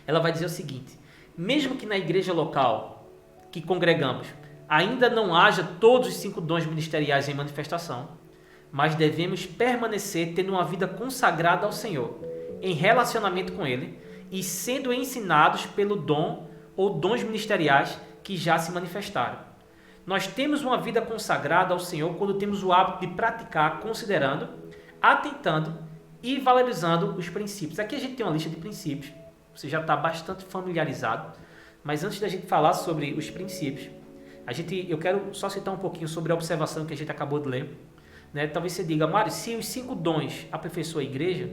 Ela vai dizer o seguinte: mesmo que na igreja local que congregamos ainda não haja todos os 5 dons ministeriais em manifestação, mas devemos permanecer tendo uma vida consagrada ao Senhor, em relacionamento com Ele e sendo ensinados pelo dom ou dons ministeriais que já se manifestaram. Nós temos uma vida consagrada ao Senhor quando temos o hábito de praticar, considerando, atentando e valorizando os princípios. Aqui a gente tem uma lista de princípios, você já está bastante familiarizado, mas antes da gente falar sobre os princípios, eu quero só citar um pouquinho sobre a observação que a gente acabou de ler. né? Talvez você diga, Mário, se os 5 dons aperfeiçoam a igreja,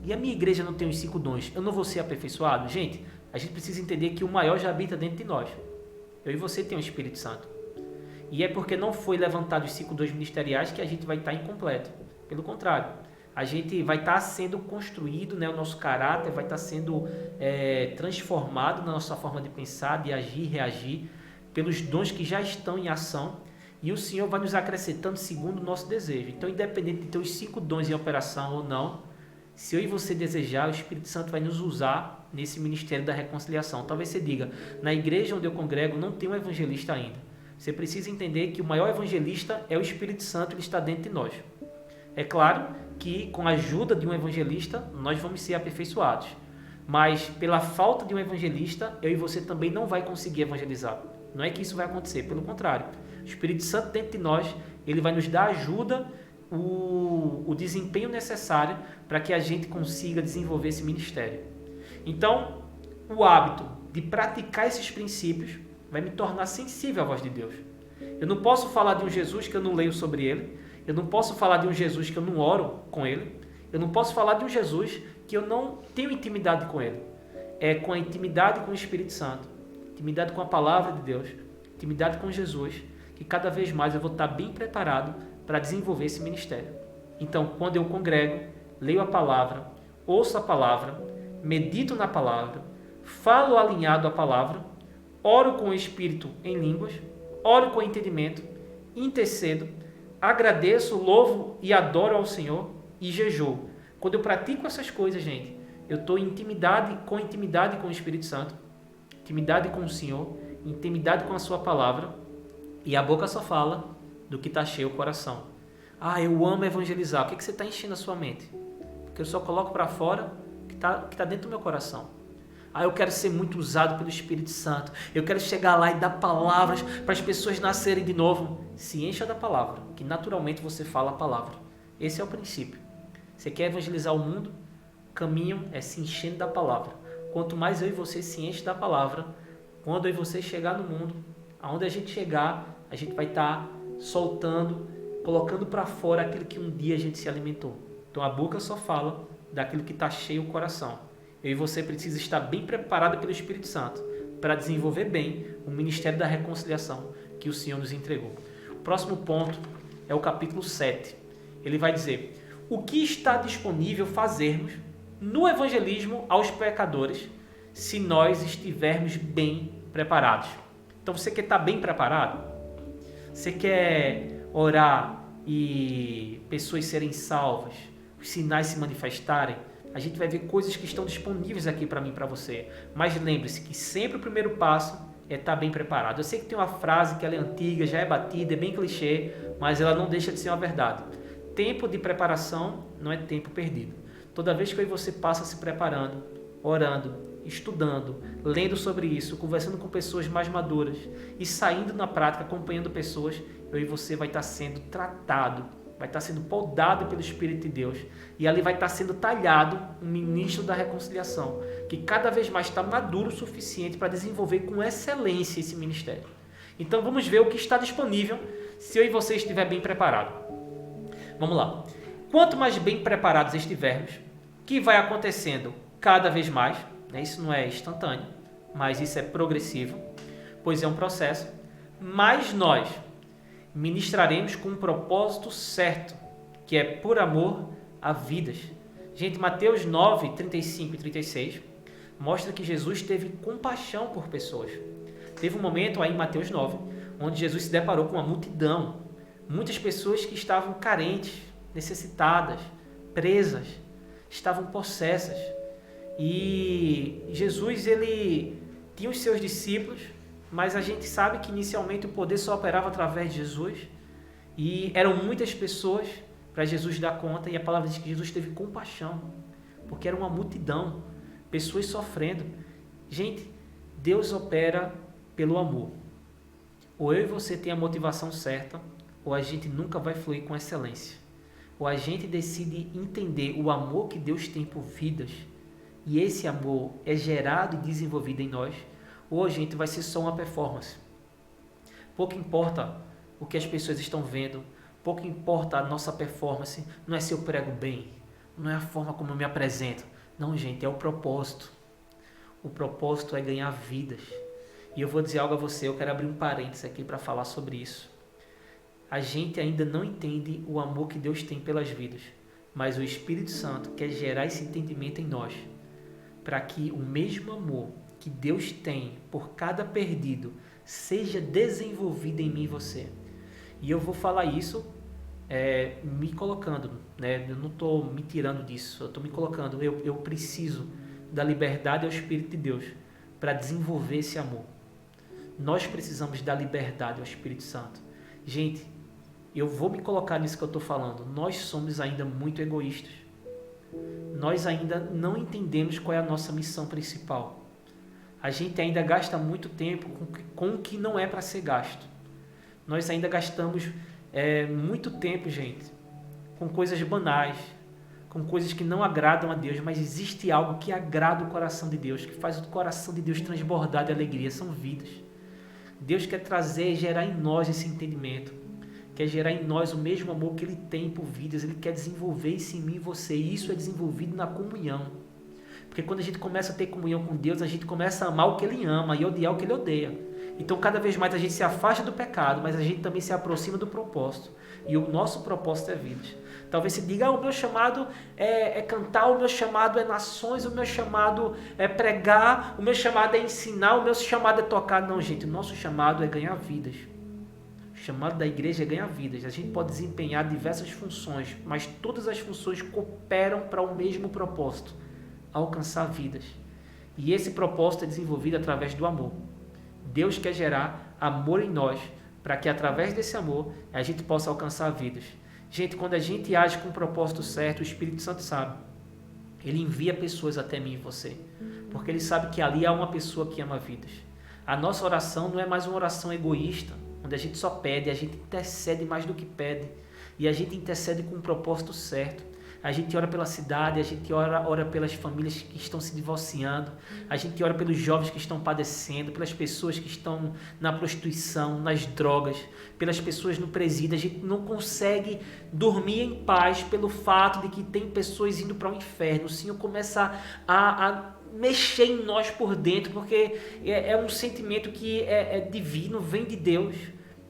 e a minha igreja não tem os 5 dons, eu não vou ser aperfeiçoado? Gente, a gente precisa entender que o maior já habita dentro de nós. Eu e você tem o Espírito Santo. E é porque não foi levantado os 5 dons ministeriais que a gente vai estar incompleto. Pelo contrário, a gente vai estar sendo construído, né, o nosso caráter vai estar sendo transformado na nossa forma de pensar, de agir, reagir, pelos dons que já estão em ação, e o Senhor vai nos acrescentando segundo o nosso desejo. Então, independente de ter os 5 dons em operação ou não, se eu e você desejar, o Espírito Santo vai nos usar nesse ministério da reconciliação. Talvez você diga, na igreja onde eu congrego não tem um evangelista ainda. Você precisa entender que o maior evangelista é o Espírito Santo, ele está dentro de nós. É claro que com a ajuda de um evangelista nós vamos ser aperfeiçoados, mas pela falta de um evangelista eu e você também não vai conseguir evangelizar. Não é que isso vai acontecer, pelo contrário. O Espírito Santo dentro de nós, ele vai nos dar ajuda, o desempenho necessário para que a gente consiga desenvolver esse ministério. Então, o hábito de praticar esses princípios vai me tornar sensível à voz de Deus. Eu não posso falar de um Jesus que eu não leio sobre ele. Eu não posso falar de um Jesus que eu não oro com ele. Eu não posso falar de um Jesus que eu não tenho intimidade com ele. É com a intimidade com o Espírito Santo, intimidade com a palavra de Deus, intimidade com Jesus, que cada vez mais eu vou estar bem preparado para desenvolver esse ministério. Então, quando eu congrego, leio a palavra, ouço a palavra, medito na palavra, falo alinhado à palavra, oro com o Espírito em línguas, oro com entendimento, intercedo, agradeço, louvo e adoro ao Senhor e jejuo. Quando eu pratico essas coisas, gente, eu estou em intimidade com o Espírito Santo, intimidade com o Senhor, intimidade com a sua palavra, e a boca só fala do que está cheio o coração. Ah, eu amo evangelizar. O que você está enchendo a sua mente? Porque eu só coloco para fora o que está dentro do meu coração. Ah, eu quero ser muito usado pelo Espírito Santo. Eu quero chegar lá e dar palavras para as pessoas nascerem de novo. Se encha da palavra, que naturalmente você fala a palavra. Esse é o princípio. Você quer evangelizar o mundo? O caminho é se enchendo da palavra. Quanto mais eu e você se enche da palavra, quando eu e você chegar no mundo, aonde a gente chegar, a gente vai estar soltando, colocando para fora aquilo que um dia a gente se alimentou. Então a boca só fala daquilo que está cheio o coração. Eu e você precisa estar bem preparado pelo Espírito Santo para desenvolver bem o ministério da reconciliação que o Senhor nos entregou. O próximo ponto é o capítulo 7. Ele vai dizer: o que está disponível fazermos no evangelismo aos pecadores se nós estivermos bem preparados? Então você quer estar bem preparado? Você quer orar e pessoas serem salvas, os sinais se manifestarem? A gente vai ver coisas que estão disponíveis aqui para mim e para você. Mas lembre-se que sempre o primeiro passo é estar bem preparado. Eu sei que tem uma frase que ela é antiga, já é batida, é bem clichê, mas ela não deixa de ser uma verdade. Tempo de preparação não é tempo perdido. Toda vez que eu e você passa se preparando, orando, estudando, lendo sobre isso, conversando com pessoas mais maduras e saindo na prática, acompanhando pessoas, eu e você vai estar sendo tratado, vai estar sendo podado pelo Espírito de Deus, e ali vai estar sendo talhado um ministro da reconciliação, que cada vez mais está maduro o suficiente para desenvolver com excelência esse ministério. Então vamos ver o que está disponível se eu e você estiver bem preparado. Vamos lá. Quanto mais bem preparados estivermos, que vai acontecendo cada vez mais, né? Isso não é instantâneo, mas isso é progressivo, pois é um processo, mas nós ministraremos com um propósito certo, que é por amor a vidas. Gente, Mateus 9, 35 e 36 mostra que Jesus teve compaixão por pessoas. Teve um momento aí em Mateus 9, onde Jesus se deparou com uma multidão, muitas pessoas que estavam carentes, necessitadas, presas, estavam possessas. E Jesus, ele tinha os seus discípulos, mas a gente sabe que inicialmente o poder só operava através de Jesus, e eram muitas pessoas para Jesus dar conta, e a palavra diz que Jesus teve compaixão, porque era uma multidão, pessoas sofrendo. Gente, Deus opera pelo amor. Ou eu e você tem a motivação certa, ou a gente nunca vai fluir com excelência. Ou a gente decide entender o amor que Deus tem por vidas, e esse amor é gerado e desenvolvido em nós, ou a gente vai ser só uma performance. Pouco importa o que as pessoas estão vendo, pouco importa a nossa performance, não é se eu prego bem, não é a forma como eu me apresento. Não, gente, é o propósito. O propósito é ganhar vidas. E eu vou dizer algo a você, eu quero abrir um parênteses aqui para falar sobre isso. A gente ainda não entende o amor que Deus tem pelas vidas, mas o Espírito Santo quer gerar esse entendimento em nós, para que o mesmo amor que Deus tem por cada perdido seja desenvolvido em mim e você. E eu vou falar isso me colocando, né? Eu não estou me tirando disso, eu estou me colocando. Eu preciso da liberdade ao Espírito de Deus para desenvolver esse amor. Nós precisamos da liberdade ao Espírito Santo. Gente, eu vou me colocar nisso que eu estou falando. Nós somos ainda muito egoístas. Nós ainda não entendemos qual é a nossa missão principal. A gente ainda gasta muito tempo com o que não é para ser gasto. Nós ainda gastamos muito tempo, gente, com coisas banais, com coisas que não agradam a Deus, mas existe algo que agrada o coração de Deus, que faz o coração de Deus transbordar de alegria, são vidas. Deus quer trazer e gerar em nós esse entendimento, quer gerar em nós o mesmo amor que Ele tem por vidas, Ele quer desenvolver isso em mim e você, e isso é desenvolvido na comunhão. Porque quando a gente começa a ter comunhão com Deus, a gente começa a amar o que Ele ama e odiar o que Ele odeia. Então, cada vez mais a gente se afasta do pecado, mas a gente também se aproxima do propósito. E o nosso propósito é vidas. Talvez você diga, o meu chamado é cantar, o meu chamado é nações, o meu chamado é pregar, o meu chamado é ensinar, o meu chamado é tocar. Não, gente, o nosso chamado é ganhar vidas. O chamado da igreja é ganhar vidas. A gente pode desempenhar diversas funções, mas todas as funções cooperam para o mesmo propósito, alcançar vidas. E esse propósito é desenvolvido através do amor. Deus quer gerar amor em nós, para que através desse amor a gente possa alcançar vidas. Gente, quando a gente age com o propósito certo, o Espírito Santo sabe. Ele envia pessoas até mim e você, porque Ele sabe que ali há uma pessoa que ama vidas. A nossa oração não é mais uma oração egoísta, onde a gente só pede, a gente intercede mais do que pede. E a gente intercede com o propósito certo. A gente ora pela cidade, a gente ora pelas famílias que estão se divorciando, a gente ora pelos jovens que estão padecendo, pelas pessoas que estão na prostituição, nas drogas, pelas pessoas no presídio. A gente não consegue dormir em paz pelo fato de que tem pessoas indo para o inferno. O Senhor começa a mexer em nós por dentro, porque é um sentimento que é divino, vem de Deus.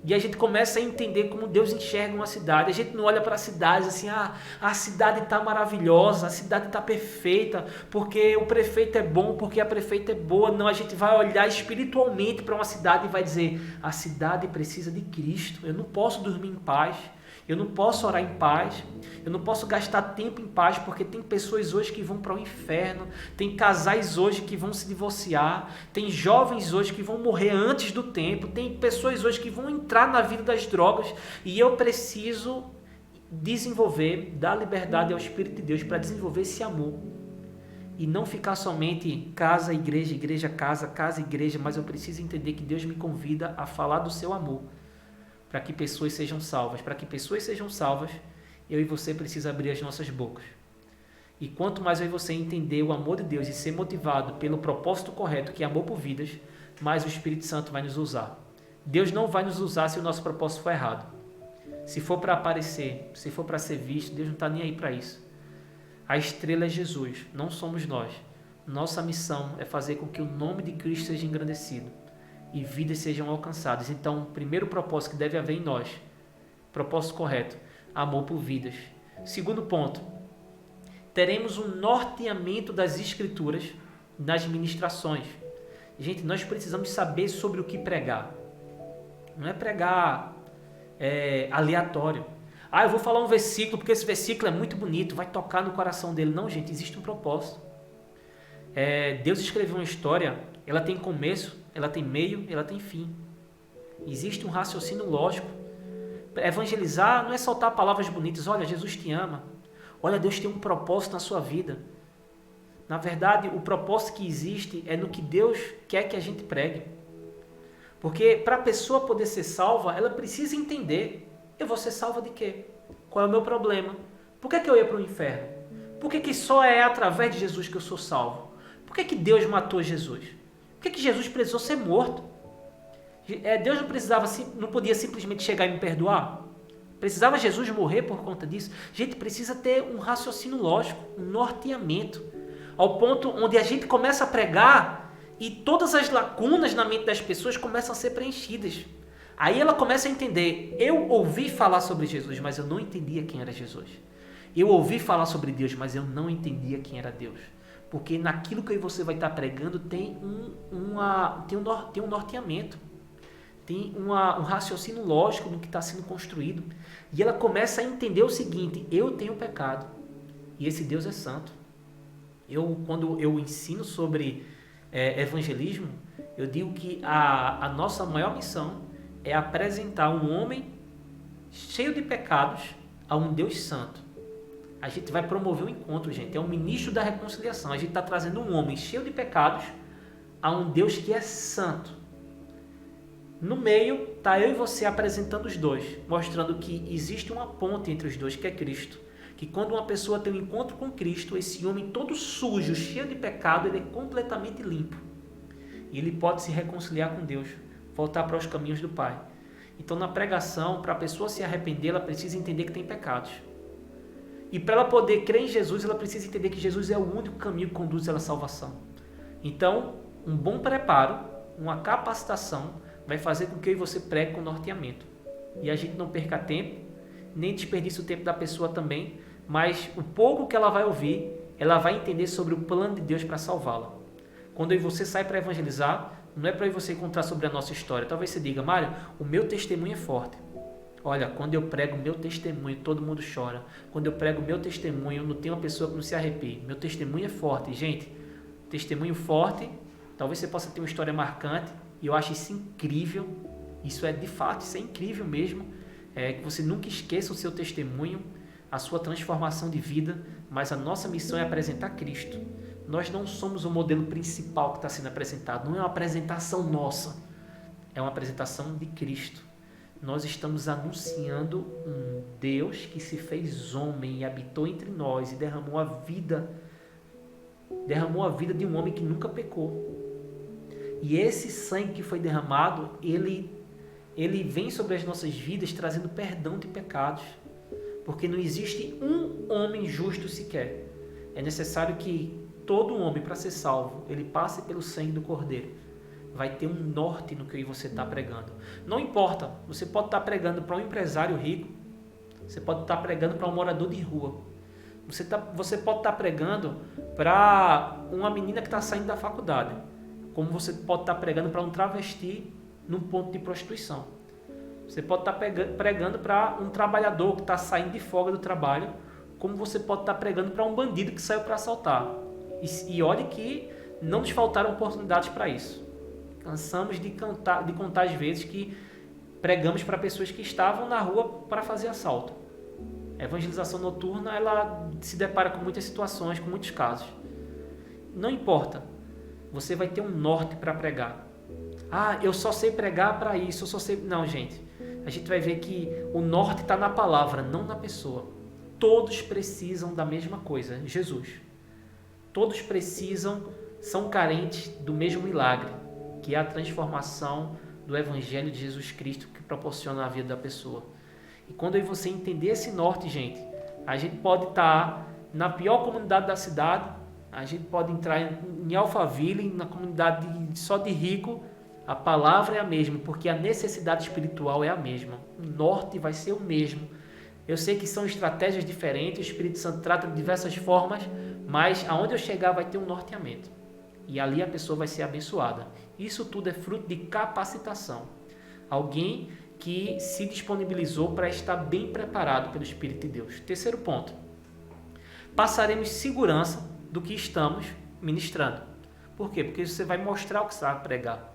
E a gente começa a entender como Deus enxerga uma cidade. A gente não olha para a cidade assim, a cidade está maravilhosa, a cidade está perfeita, porque o prefeito é bom, porque a prefeita é boa. Não, a gente vai olhar espiritualmente para uma cidade e vai dizer, a cidade precisa de Cristo. Eu não posso dormir em paz, eu não posso orar em paz, eu não posso gastar tempo em paz, porque tem pessoas hoje que vão para o inferno, tem casais hoje que vão se divorciar, tem jovens hoje que vão morrer antes do tempo, tem pessoas hoje que vão entrar na vida das drogas, e eu preciso desenvolver, dar liberdade ao Espírito de Deus para desenvolver esse amor. E não ficar somente casa, igreja, casa, igreja, mas eu preciso entender que Deus me convida a falar do seu amor, para que pessoas sejam salvas. Para que pessoas sejam salvas, eu e você precisamos abrir as nossas bocas. E quanto mais eu e você entender o amor de Deus e ser motivado pelo propósito correto, que é amor por vidas, mais o Espírito Santo vai nos usar. Deus não vai nos usar se o nosso propósito for errado. Se for para aparecer, se for para ser visto, Deus não está nem aí para isso. A estrela é Jesus, não somos nós. Nossa missão é fazer com que o nome de Cristo seja engrandecido e vidas sejam alcançadas. Então, o primeiro propósito que deve haver em nós, propósito correto, amor por vidas. Segundo ponto, teremos um norteamento das Escrituras nas ministrações. Gente, nós precisamos saber sobre o que pregar. Não é pregar aleatório. Eu vou falar um versículo porque esse versículo é muito bonito, vai tocar no coração dele. Não, gente, existe um propósito. Deus escreveu uma história, ela tem começo, ela tem meio, ela tem fim. Existe um raciocínio lógico. Evangelizar não é soltar palavras bonitas. Olha, Jesus te ama. Olha, Deus tem um propósito na sua vida. Na verdade, o propósito que existe é no que Deus quer que a gente pregue. Porque para a pessoa poder ser salva, ela precisa entender. Eu vou ser salva de quê? Qual é o meu problema? Por que eu ia para o inferno? Por que só é através de Jesus que eu sou salvo? Por que Deus matou Jesus? Por que Jesus precisou ser morto? Deus não podia simplesmente chegar e me perdoar? Precisava Jesus morrer por conta disso? Gente, precisa ter um raciocínio lógico, um norteamento, ao ponto onde a gente começa a pregar e todas as lacunas na mente das pessoas começam a ser preenchidas. Aí ela começa a entender, eu ouvi falar sobre Jesus, mas eu não entendia quem era Jesus. Eu ouvi falar sobre Deus, mas eu não entendia quem era Deus. Porque naquilo que você vai estar pregando tem um norteamento. Tem um raciocínio lógico do que está sendo construído. E ela começa a entender o seguinte, eu tenho pecado e esse Deus é santo. Quando eu ensino sobre evangelismo, eu digo que a nossa maior missão é apresentar um homem cheio de pecados a um Deus santo. A gente vai promover um encontro, gente. É um ministro da reconciliação. A gente está trazendo um homem cheio de pecados a um Deus que é santo. No meio, está eu e você apresentando os dois, mostrando que existe uma ponte entre os dois, que é Cristo. Que quando uma pessoa tem um encontro com Cristo, esse homem todo sujo, cheio de pecado, ele é completamente limpo. E ele pode se reconciliar com Deus, voltar para os caminhos do Pai. Então, na pregação, para a pessoa se arrepender, ela precisa entender que tem pecados. E para ela poder crer em Jesus, ela precisa entender que Jesus é o único caminho que conduz ela à salvação. Então, um bom preparo, uma capacitação, vai fazer com que eu e você pregue com norteamento. E a gente não perca tempo, nem desperdice o tempo da pessoa também, mas o pouco que ela vai ouvir, ela vai entender sobre o plano de Deus para salvá-la. Quando eu e você sai para evangelizar, não é para você contar sobre a nossa história. Talvez você diga, Mário, o meu testemunho é forte. Olha, quando eu prego o meu testemunho, todo mundo chora. Quando eu prego o meu testemunho, não tem uma pessoa que não se arrepie. Meu testemunho é forte. Gente, testemunho forte, talvez você possa ter uma história marcante, e eu acho isso incrível. Isso é de fato, isso é incrível mesmo. Que você nunca esqueça o seu testemunho, a sua transformação de vida, mas a nossa missão é apresentar Cristo. Nós não somos o modelo principal que está sendo apresentado, não é uma apresentação nossa, é uma apresentação de Cristo. Nós estamos anunciando um Deus que se fez homem e habitou entre nós e derramou a vida de um homem que nunca pecou. E esse sangue que foi derramado, ele vem sobre as nossas vidas trazendo perdão de pecados, porque não existe um homem justo sequer. É necessário que todo homem, para ser salvo, ele passe pelo sangue do Cordeiro. Vai ter um norte no que você está pregando. Não importa, você pode estar pregando para um empresário rico, você pode estar pregando para um morador de rua, você pode estar pregando para uma menina que está saindo da faculdade, como você pode estar pregando para um travesti num ponto de prostituição. Você pode estar pregando para um trabalhador que está saindo de folga do trabalho, como você pode estar pregando para um bandido que saiu para assaltar. E olhe que não nos faltaram oportunidades para isso. Cansamos de contar as vezes que pregamos para pessoas que estavam na rua para fazer assalto. A evangelização noturna, ela se depara com muitas situações, com muitos casos. Não importa, você vai ter um norte para pregar. Ah, eu só sei pregar para isso, eu só sei... Não, gente, a gente vai ver que o norte está na palavra, não na pessoa. Todos precisam da mesma coisa, Jesus. Todos são carentes do mesmo milagre, que é a transformação do Evangelho de Jesus Cristo que proporciona a vida da pessoa. E quando você entender esse norte, gente, a gente pode estar na pior comunidade da cidade, a gente pode entrar em Alphaville, na comunidade só de rico, a palavra é a mesma, porque a necessidade espiritual é a mesma. O norte vai ser o mesmo. Eu sei que são estratégias diferentes, o Espírito Santo trata de diversas formas, mas aonde eu chegar vai ter um norteamento. E ali a pessoa vai ser abençoada. Isso tudo é fruto de capacitação. Alguém que se disponibilizou para estar bem preparado pelo Espírito de Deus. Terceiro ponto. Passaremos segurança do que estamos ministrando. Por quê? Porque você vai mostrar o que você vai pregar.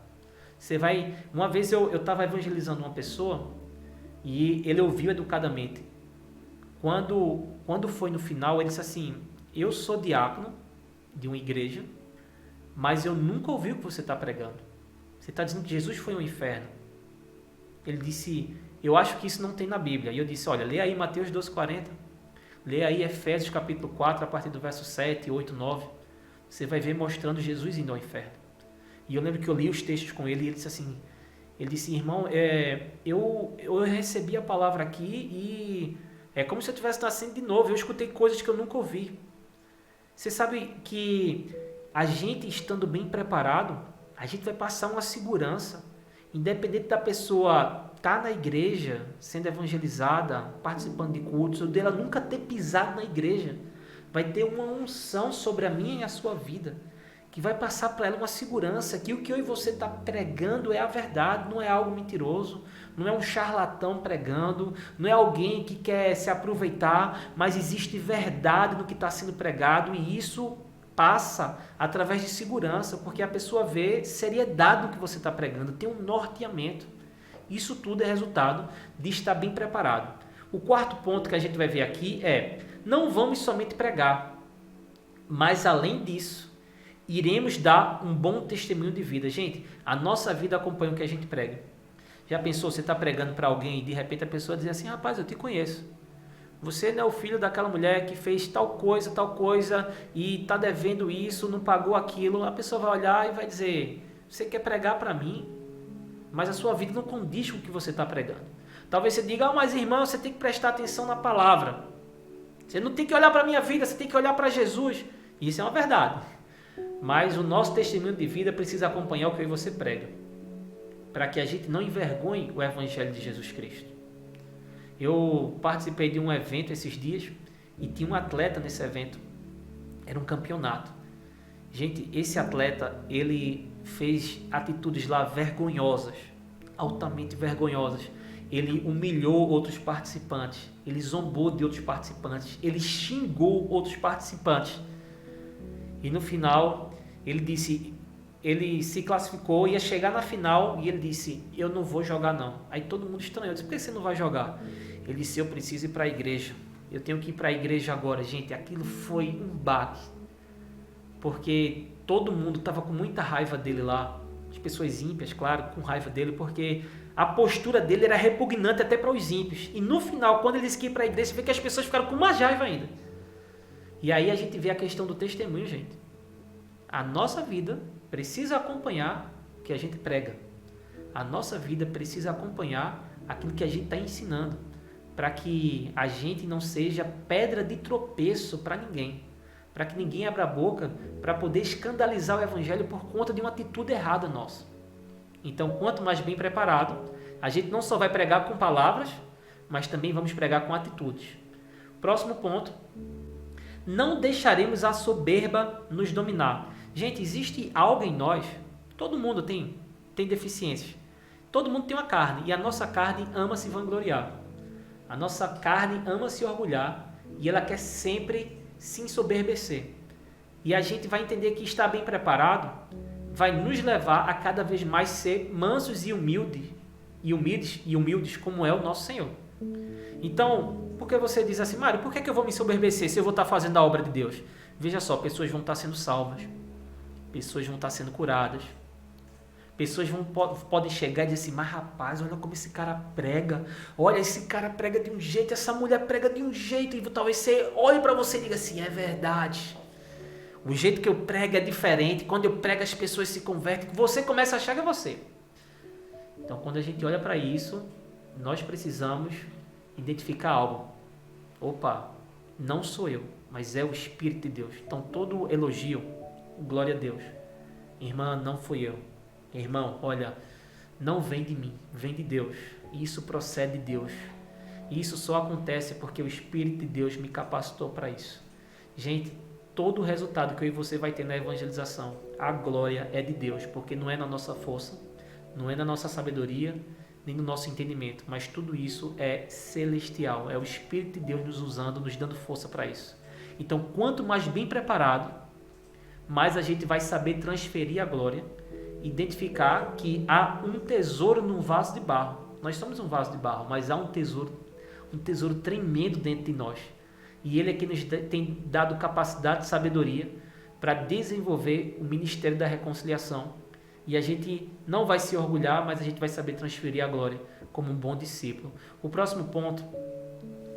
Uma vez eu estava evangelizando uma pessoa e ele ouviu educadamente. Quando foi no final, ele disse assim, eu sou diácono de uma igreja, mas eu nunca ouvi o que você está pregando. Você está dizendo que Jesus foi ao inferno. Ele disse, eu acho que isso não tem na Bíblia. E eu disse, olha, lê aí Mateus 12:40, lê aí Efésios capítulo 4, a partir do verso 7, 8, 9. Você vai ver mostrando Jesus indo ao inferno. E eu lembro que eu li os textos com ele e ele disse assim, Ele disse, irmão, eu recebi a palavra aqui e é como se eu estivesse nascendo de novo. Eu escutei coisas que eu nunca ouvi. Você sabe que a gente estando bem preparado, a gente vai passar uma segurança. Independente da pessoa estar na igreja, sendo evangelizada, participando de cultos, ou dela nunca ter pisado na igreja, vai ter uma unção sobre a minha e a sua vida, que vai passar para ela uma segurança, que o que eu e você está pregando é a verdade, não é algo mentiroso, não é um charlatão pregando, não é alguém que quer se aproveitar, mas existe verdade no que está sendo pregado, e isso passa através de segurança, porque a pessoa vê seriedade no que você está pregando, tem um norteamento. Isso tudo é resultado de estar bem preparado. O quarto ponto que a gente vai ver aqui é, não vamos somente pregar, mas além disso, iremos dar um bom testemunho de vida. Gente, a nossa vida acompanha o que a gente prega. Já pensou, você está pregando para alguém e de repente a pessoa diz assim, rapaz, eu te conheço. Você não é o filho daquela mulher que fez tal coisa e está devendo isso, não pagou aquilo. A pessoa vai olhar e vai dizer, você quer pregar para mim, mas a sua vida não condiz com o que você está pregando. Talvez você diga, mas irmão, você tem que prestar atenção na palavra. Você não tem que olhar para a minha vida, você tem que olhar para Jesus. Isso é uma verdade. Mas o nosso testemunho de vida precisa acompanhar o que você prega, para que a gente não envergonhe o Evangelho de Jesus Cristo. Eu participei de um evento esses dias e tinha um atleta nesse evento. Era um campeonato. Gente, esse atleta, ele fez atitudes lá vergonhosas, altamente vergonhosas. Ele humilhou outros participantes, ele zombou de outros participantes, ele xingou outros participantes. E no final, ele se classificou, ia chegar na final e ele disse, eu não vou jogar não. Aí todo mundo estranhou, eu disse, por que você não vai jogar? Ele disse, eu preciso ir para a igreja, eu tenho que ir para a igreja agora. Gente, aquilo foi um baque, porque todo mundo estava com muita raiva dele lá, as pessoas ímpias, claro, com raiva dele, porque a postura dele era repugnante até para os ímpios. E no final, quando ele disse que ia para a igreja, você vê que as pessoas ficaram com mais raiva ainda. E aí a gente vê a questão do testemunho, gente. A nossa vida precisa acompanhar o que a gente prega. A nossa vida precisa acompanhar aquilo que a gente está ensinando, para que a gente não seja pedra de tropeço para ninguém, para que ninguém abra a boca para poder escandalizar o Evangelho por conta de uma atitude errada nossa. Então, quanto mais bem preparado, a gente não só vai pregar com palavras, mas também vamos pregar com atitudes. Próximo ponto, não deixaremos a soberba nos dominar. Gente, existe algo em nós, todo mundo tem deficiências, todo mundo tem uma carne, e a nossa carne ama se vangloriar. A nossa carne ama se orgulhar e ela quer sempre se ensoberbecer. E a gente vai entender que estar bem preparado vai nos levar a cada vez mais ser mansos e humildes como é o nosso Senhor. Então, por que você diz assim, Mário, por que eu vou me ensoberbecer se eu vou estar fazendo a obra de Deus? Veja só, pessoas vão estar sendo salvas, pessoas vão estar sendo curadas, pessoas podem chegar e dizer assim, mas rapaz, olha como esse cara prega, olha, esse cara prega de um jeito, essa mulher prega de um jeito, e talvez você olhe para você e diga assim, é verdade, o jeito que eu prego é diferente, quando eu prego as pessoas se convertem, você começa a achar que é você. Então, quando a gente olha para isso, nós precisamos identificar algo. Opa, não sou eu, mas é o Espírito de Deus. Então, todo elogio, glória a Deus. Irmã, não fui eu. Irmão, olha, não vem de mim, vem de Deus. Isso procede de Deus. E isso só acontece porque o Espírito de Deus me capacitou para isso. Gente, todo o resultado que eu e você vai ter na evangelização, a glória é de Deus, porque não é na nossa força, não é na nossa sabedoria, nem no nosso entendimento, mas tudo isso é celestial, é o Espírito de Deus nos usando, nos dando força para isso. Então, quanto mais bem preparado, mais a gente vai saber transferir a glória, identificar que há um tesouro num vaso de barro. Nós somos um vaso de barro, mas há um tesouro tremendo dentro de nós. E Ele é que nos tem dado capacidade e sabedoria para desenvolver o ministério da reconciliação. E a gente não vai se orgulhar, mas a gente vai saber transferir a glória como um bom discípulo. O próximo ponto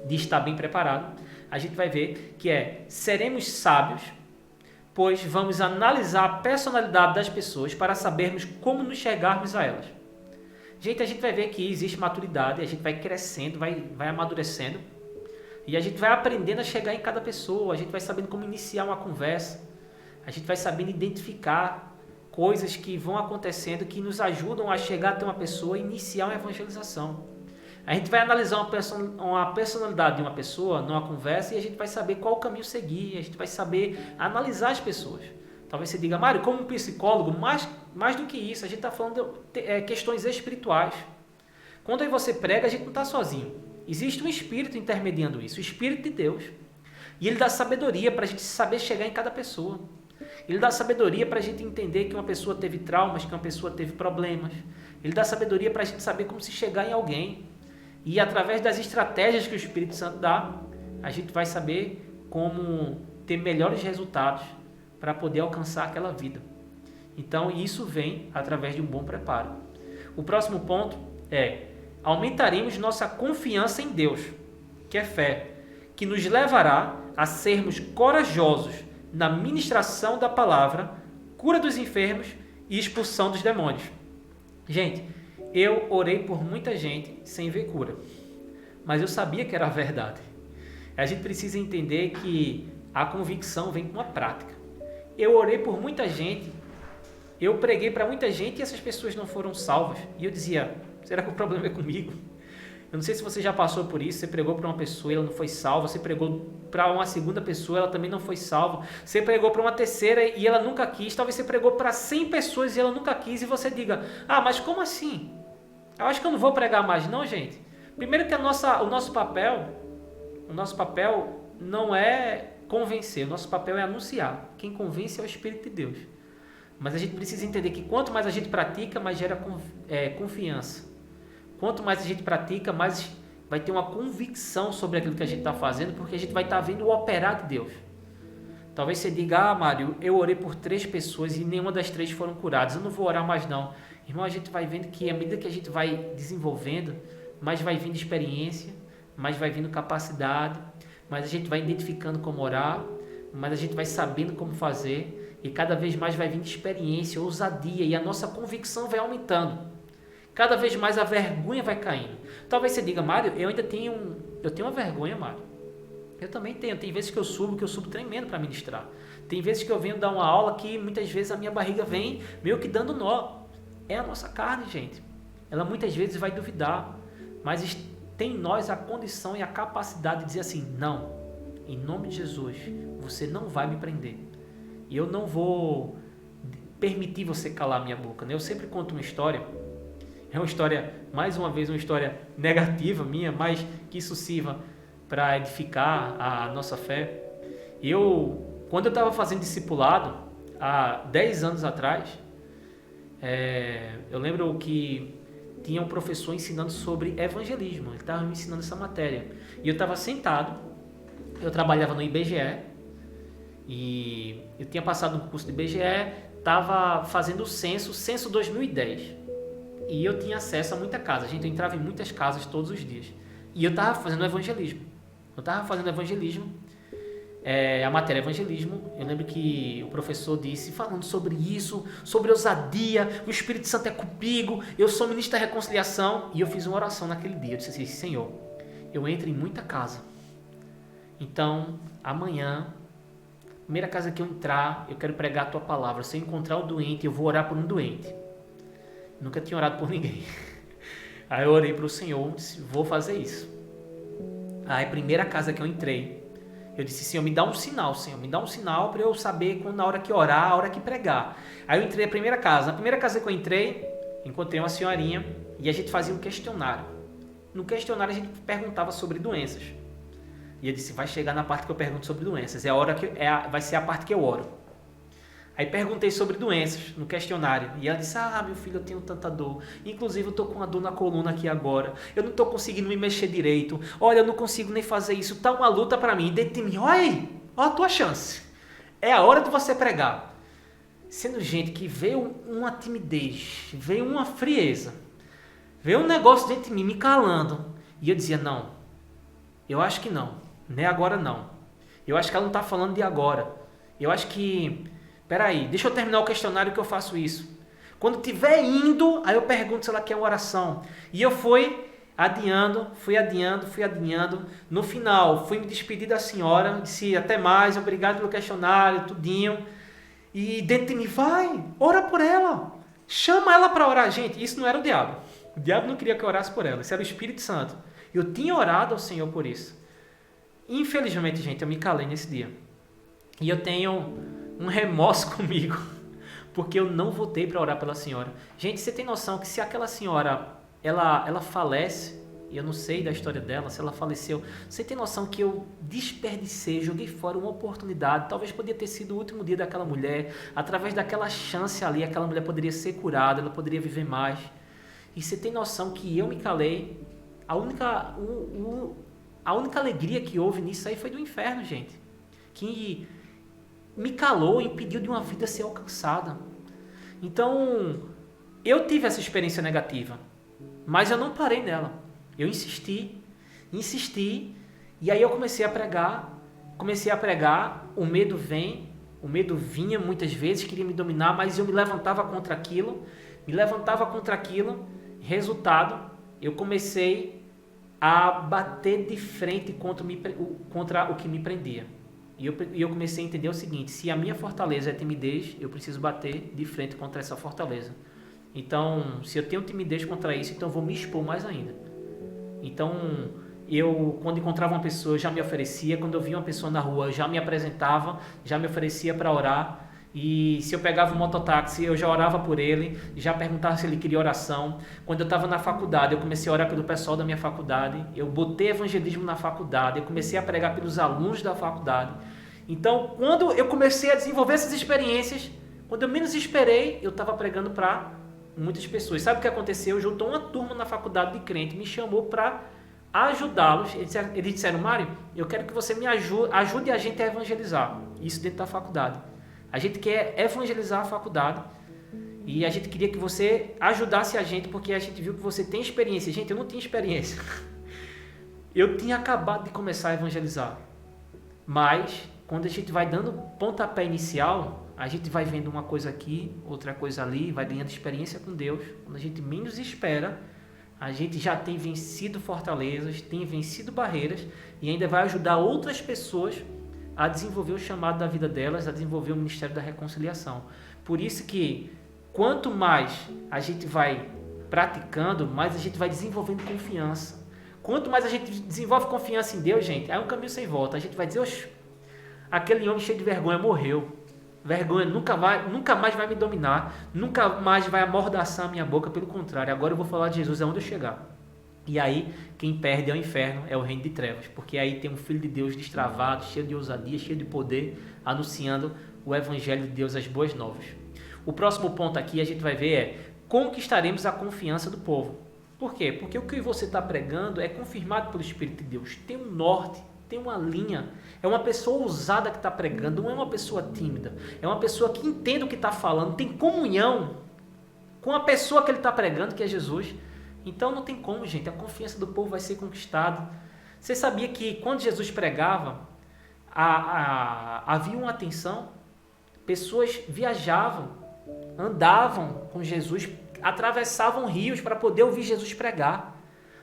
de estar bem preparado, a gente vai ver que é, seremos sábios, pois vamos analisar a personalidade das pessoas para sabermos como nos chegarmos a elas. Gente, a gente vai ver que existe maturidade, a gente vai crescendo, vai amadurecendo. E a gente vai aprendendo a chegar em cada pessoa, a gente vai sabendo como iniciar uma conversa, a gente vai sabendo identificar coisas que vão acontecendo que nos ajudam a chegar até uma pessoa e iniciar uma evangelização. A gente vai analisar uma personalidade de uma pessoa numa conversa e a gente vai saber qual caminho seguir, a gente vai saber analisar as pessoas. Talvez você diga, Mário, como psicólogo, mais do que isso, a gente está falando de questões espirituais. Quando aí você prega, a gente não está sozinho. Existe um Espírito intermediando isso, o Espírito de Deus. E Ele dá sabedoria para a gente saber chegar em cada pessoa. Ele dá sabedoria para a gente entender que uma pessoa teve traumas, que uma pessoa teve problemas. Ele dá sabedoria para a gente saber como se chegar em alguém. E através das estratégias que o Espírito Santo dá, a gente vai saber como ter melhores resultados para poder alcançar aquela vida. Então, isso vem através de um bom preparo. O próximo ponto é: aumentaremos nossa confiança em Deus, que é fé, que nos levará a sermos corajosos na ministração da palavra, cura dos enfermos e expulsão dos demônios. Gente, eu orei por muita gente sem ver cura, mas eu sabia que era a verdade. A gente precisa entender que a convicção vem com a prática. Eu orei por muita gente, eu preguei para muita gente e essas pessoas não foram salvas. E eu dizia, será que o problema é comigo? Eu não sei se você já passou por isso, você pregou para uma pessoa e ela não foi salva, você pregou para uma segunda pessoa, ela também não foi salva, você pregou para uma terceira e ela nunca quis, talvez você pregou para 100 pessoas e ela nunca quis e você diga, mas como assim? Eu acho que eu não vou pregar mais. Não, gente. Primeiro que o nosso papel não é convencer, o nosso papel é anunciar. Quem convence é o Espírito de Deus. Mas a gente precisa entender que quanto mais a gente pratica, mais gera confiança. Quanto mais a gente pratica, mais vai ter uma convicção sobre aquilo que a gente está fazendo, porque a gente vai estar vendo o operar de Deus. Talvez você diga, Mário, eu orei por 3 pessoas e nenhuma das 3 foram curadas, eu não vou orar mais não. Irmão, a gente vai vendo que à medida que a gente vai desenvolvendo, mais vai vindo experiência, mais vai vindo capacidade, mais a gente vai identificando como orar, mais a gente vai sabendo como fazer e cada vez mais vai vindo experiência, ousadia e a nossa convicção vai aumentando. Cada vez mais a vergonha vai caindo. Talvez você diga, Mário, eu tenho uma vergonha, Mário. Eu também tenho. Tem vezes que eu subo tremendo para ministrar. Tem vezes que eu venho dar uma aula que muitas vezes a minha barriga vem meio que dando nó. É a nossa carne, gente. Ela muitas vezes vai duvidar, mas tem em nós a condição e a capacidade de dizer assim, não, em nome de Jesus, você não vai me prender. E eu não vou permitir você calar a minha boca. Eu sempre conto uma história. É uma história, mais uma vez, uma história negativa minha, mas que isso sirva para edificar a nossa fé. Quando eu estava fazendo discipulado, há 10 anos atrás, eu lembro que tinha um professor ensinando sobre evangelismo. Ele estava me ensinando essa matéria. E eu estava sentado, eu trabalhava no IBGE, e eu tinha passado no curso do IBGE, estava fazendo o censo 2010. E eu tinha acesso a muita casa. A gente entrava em muitas casas todos os dias. E eu estava fazendo evangelismo. A matéria evangelismo. Eu lembro que o professor disse, falando sobre isso, sobre ousadia, o Espírito Santo é comigo, eu sou ministro da reconciliação. E eu fiz uma oração naquele dia. Eu disse assim, Senhor, eu entro em muita casa. Então, amanhã, primeira casa que eu entrar, eu quero pregar a tua palavra. Se eu encontrar um doente, eu vou orar por um doente. Nunca tinha orado por ninguém. Aí eu orei para o Senhor, disse, vou fazer isso. Aí, primeira casa que eu entrei, eu disse, Senhor, me dá um sinal, Senhor, me dá um sinal para eu saber quando, na hora que orar, a hora que pregar. Aí eu entrei na primeira casa. Na primeira casa que eu entrei, encontrei uma senhorinha e a gente fazia um questionário. No questionário a gente perguntava sobre doenças. E eu disse, vai chegar na parte que eu pergunto sobre doenças. Vai ser a parte que eu oro. Aí perguntei sobre doenças no questionário. E ela disse, meu filho, eu tenho tanta dor. Inclusive, eu estou com uma dor na coluna aqui agora. Eu não estou conseguindo me mexer direito. Olha, eu não consigo nem fazer isso. Está uma luta para mim. Dentro de mim, olha aí, olha a tua chance. É a hora de você pregar. Sendo gente que veio uma timidez, veio uma frieza, veio um negócio dentro de mim me calando. E eu dizia, não, eu acho que não. Não é agora não. Eu acho que ela não está falando de agora. Eu acho que... Peraí, deixa eu terminar o questionário que eu faço isso. Quando estiver indo, aí eu pergunto se ela quer uma oração. E eu fui adiando. No final, fui me despedir da senhora, disse até mais, obrigado pelo questionário, tudinho. E dentro de mim, vai, ora por ela. Chama ela para orar. Gente, isso não era o diabo. O diabo não queria que eu orasse por ela, isso era o Espírito Santo. Eu tinha orado ao Senhor por isso. Infelizmente, gente, eu me calei nesse dia. E eu tenho um remorso comigo, porque eu não voltei para orar pela senhora. Gente, você tem noção que se aquela senhora, ela falece, e eu não sei da história dela, se ela faleceu, você tem noção que eu desperdicei, joguei fora uma oportunidade, talvez poderia ter sido o último dia daquela mulher, através daquela chance ali, aquela mulher poderia ser curada, ela poderia viver mais. E você tem noção que eu me calei, a única alegria que houve nisso aí foi do inferno, gente, que me calou e impediu de uma vida ser alcançada. Então, eu tive essa experiência negativa, mas eu não parei nela. Eu insisti, e aí eu comecei a pregar, o medo vinha muitas vezes, queria me dominar, mas eu me levantava contra aquilo, resultado, eu comecei a bater de frente contra o que me prendia. E eu comecei a entender o seguinte, se a minha fortaleza é timidez, eu preciso bater de frente contra essa fortaleza. Então, se eu tenho timidez contra isso, então eu vou me expor mais ainda. Então, eu, quando encontrava uma pessoa, já me oferecia, quando eu via uma pessoa na rua, já me apresentava, já me oferecia para orar. E se eu pegava um mototáxi, eu já orava por ele, já perguntava se ele queria oração. Quando eu estava na faculdade, eu comecei a orar pelo pessoal da minha faculdade. Eu botei evangelismo na faculdade, eu comecei a pregar pelos alunos da faculdade. Então, quando eu comecei a desenvolver essas experiências, quando eu menos esperei, eu estava pregando para muitas pessoas. Sabe o que aconteceu? Juntou uma turma na faculdade de crente, me chamou para ajudá-los. Eles disseram, Mário, eu quero que você me ajude a gente a evangelizar. Isso dentro da faculdade. A gente quer evangelizar a faculdade e a gente queria que você ajudasse a gente, porque a gente viu que você tem experiência. Gente, eu não tinha experiência. Eu tinha acabado de começar a evangelizar. Mas, quando a gente vai dando pontapé inicial, a gente vai vendo uma coisa aqui, outra coisa ali, vai ganhando experiência com Deus. Quando a gente menos espera, a gente já tem vencido fortalezas, tem vencido barreiras e ainda vai ajudar outras pessoas a desenvolver o chamado da vida delas, a desenvolver o ministério da reconciliação. Por isso que, quanto mais a gente vai praticando, mais a gente vai desenvolvendo confiança. Quanto mais a gente desenvolve confiança em Deus, gente, é um caminho sem volta. A gente vai dizer, oxe, aquele homem cheio de vergonha morreu. Vergonha nunca mais vai me dominar, nunca mais vai amordaçar a minha boca, pelo contrário, agora eu vou falar de Jesus aonde eu chegar. E aí, quem perde é o inferno, é o reino de trevas, porque aí tem um Filho de Deus destravado, cheio de ousadia, cheio de poder, anunciando o Evangelho de Deus, as boas novas. O próximo ponto aqui a gente vai ver é, conquistaremos a confiança do povo. Por quê? Porque o que você está pregando é confirmado pelo Espírito de Deus, tem um norte, tem uma linha, é uma pessoa ousada que está pregando, não é uma pessoa tímida, é uma pessoa que entende o que está falando, tem comunhão com a pessoa que ele está pregando, que é Jesus. Então não tem como, gente, a confiança do povo vai ser conquistada. Você sabia que quando Jesus pregava, havia uma atenção? Pessoas viajavam, andavam com Jesus, atravessavam rios para poder ouvir Jesus pregar.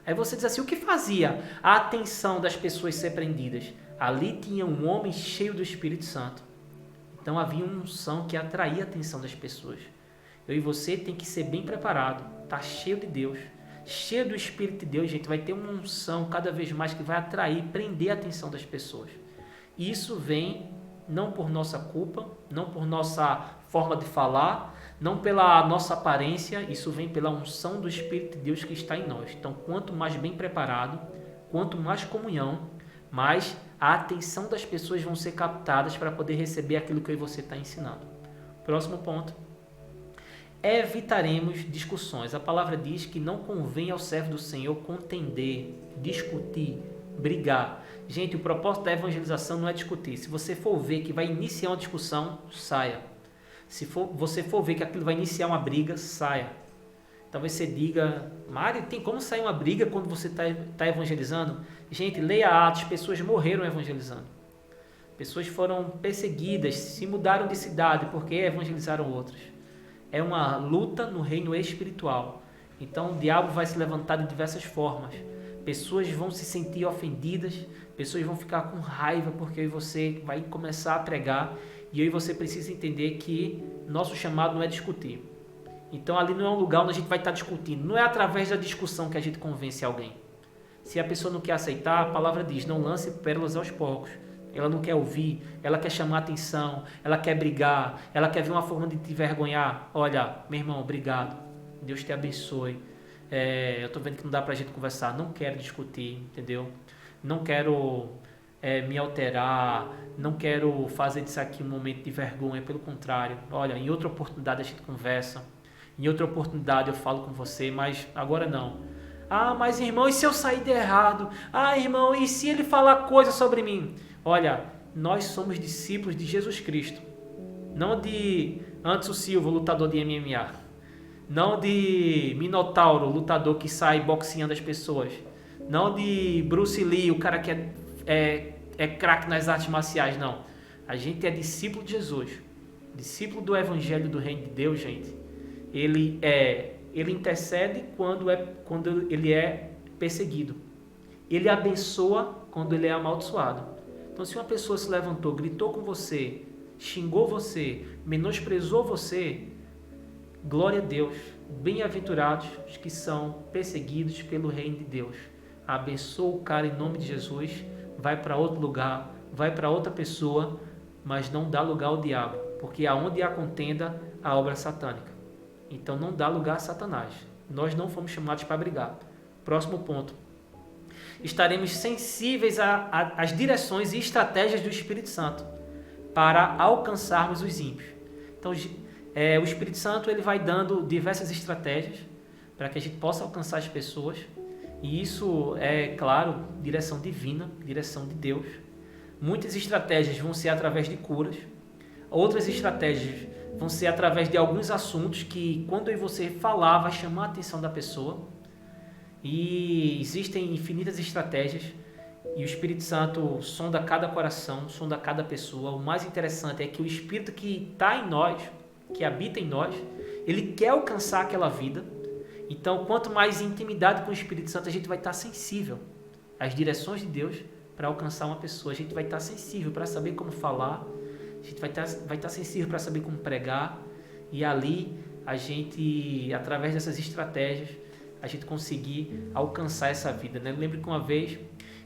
Aí você diz assim, o que fazia a atenção das pessoas ser prendidas? Ali tinha um homem cheio do Espírito Santo. Então havia uma unção que atraía a atenção das pessoas. Eu e você tem que ser bem preparado, tá cheio de Deus, cheio do Espírito de Deus, gente, vai ter uma unção cada vez mais que vai atrair, prender a atenção das pessoas. E isso vem não por nossa culpa, não por nossa forma de falar, não pela nossa aparência, isso vem pela unção do Espírito de Deus que está em nós. Então, quanto mais bem preparado, quanto mais comunhão, mais a atenção das pessoas vão ser captadas para poder receber aquilo que você está ensinando. Próximo ponto. Evitaremos discussões. A palavra diz que não convém ao servo do Senhor contender, discutir, brigar. Gente, o propósito da evangelização não é discutir. Se você for ver que vai iniciar uma discussão, saia. Se você for ver que aquilo vai iniciar uma briga, saia. Talvez você diga, Mário, tem como sair uma briga quando você está evangelizando? Gente, leia Atos, pessoas morreram evangelizando. Pessoas foram perseguidas, se mudaram de cidade porque evangelizaram outras. É uma luta no reino espiritual. Então o diabo vai se levantar de diversas formas. Pessoas vão se sentir ofendidas, pessoas vão ficar com raiva porque você vai começar a pregar, e aí você precisa entender que nosso chamado não é discutir. Então ali não é um lugar onde a gente vai estar discutindo, não é através da discussão que a gente convence alguém. Se a pessoa não quer aceitar, a palavra diz, não lance pérolas aos porcos. Ela não quer ouvir, ela quer chamar atenção, ela quer brigar, ela quer ver uma forma de te envergonhar. Olha, meu irmão, obrigado, Deus te abençoe. Eu estou vendo que não dá pra gente conversar, não quero discutir, entendeu? Não quero me alterar, não quero fazer disso aqui um momento de vergonha, pelo contrário. Olha, em outra oportunidade a gente conversa, em outra oportunidade eu falo com você, mas agora não. Ah, mas irmão, e se eu sair de errado? Ah, irmão, e se ele falar coisa sobre mim? Olha, nós somos discípulos de Jesus Cristo, não de Anderson Silva, lutador de MMA, não de Minotauro, lutador que sai boxeando as pessoas, não de Bruce Lee, o cara que é craque nas artes marciais, não. A gente é discípulo de Jesus, discípulo do Evangelho do Reino de Deus, gente. Ele intercede quando ele é perseguido. Ele abençoa quando ele é amaldiçoado. Então, se uma pessoa se levantou, gritou com você, xingou você, menosprezou você, glória a Deus. Bem-aventurados os que são perseguidos pelo reino de Deus. Abençoa o cara em nome de Jesus, vai para outro lugar, vai para outra pessoa, mas não dá lugar ao diabo, porque aonde há contenda, há obra satânica. Então não dá lugar a Satanás. Nós não fomos chamados para brigar. Próximo ponto. Estaremos sensíveis às direções e estratégias do Espírito Santo para alcançarmos os ímpios. Então o Espírito Santo ele vai dando diversas estratégias para que a gente possa alcançar as pessoas. E isso é, claro, direção divina, direção de Deus. Muitas estratégias vão ser através de curas. Outras estratégias vão ser através de alguns assuntos que, quando eu e você falar, vai chamar a atenção da pessoa. E existem infinitas estratégias. E o Espírito Santo sonda cada coração, sonda cada pessoa. O mais interessante é que o Espírito que está em nós, que habita em nós, ele quer alcançar aquela vida. Então, quanto mais intimidade com o Espírito Santo, a gente vai estar sensível às direções de Deus para alcançar uma pessoa. A gente vai estar sensível para saber como falar. A gente vai estar sensível para saber como pregar. E ali, a gente, através dessas estratégias, a gente conseguir alcançar essa vida, né? Eu lembro que uma vez,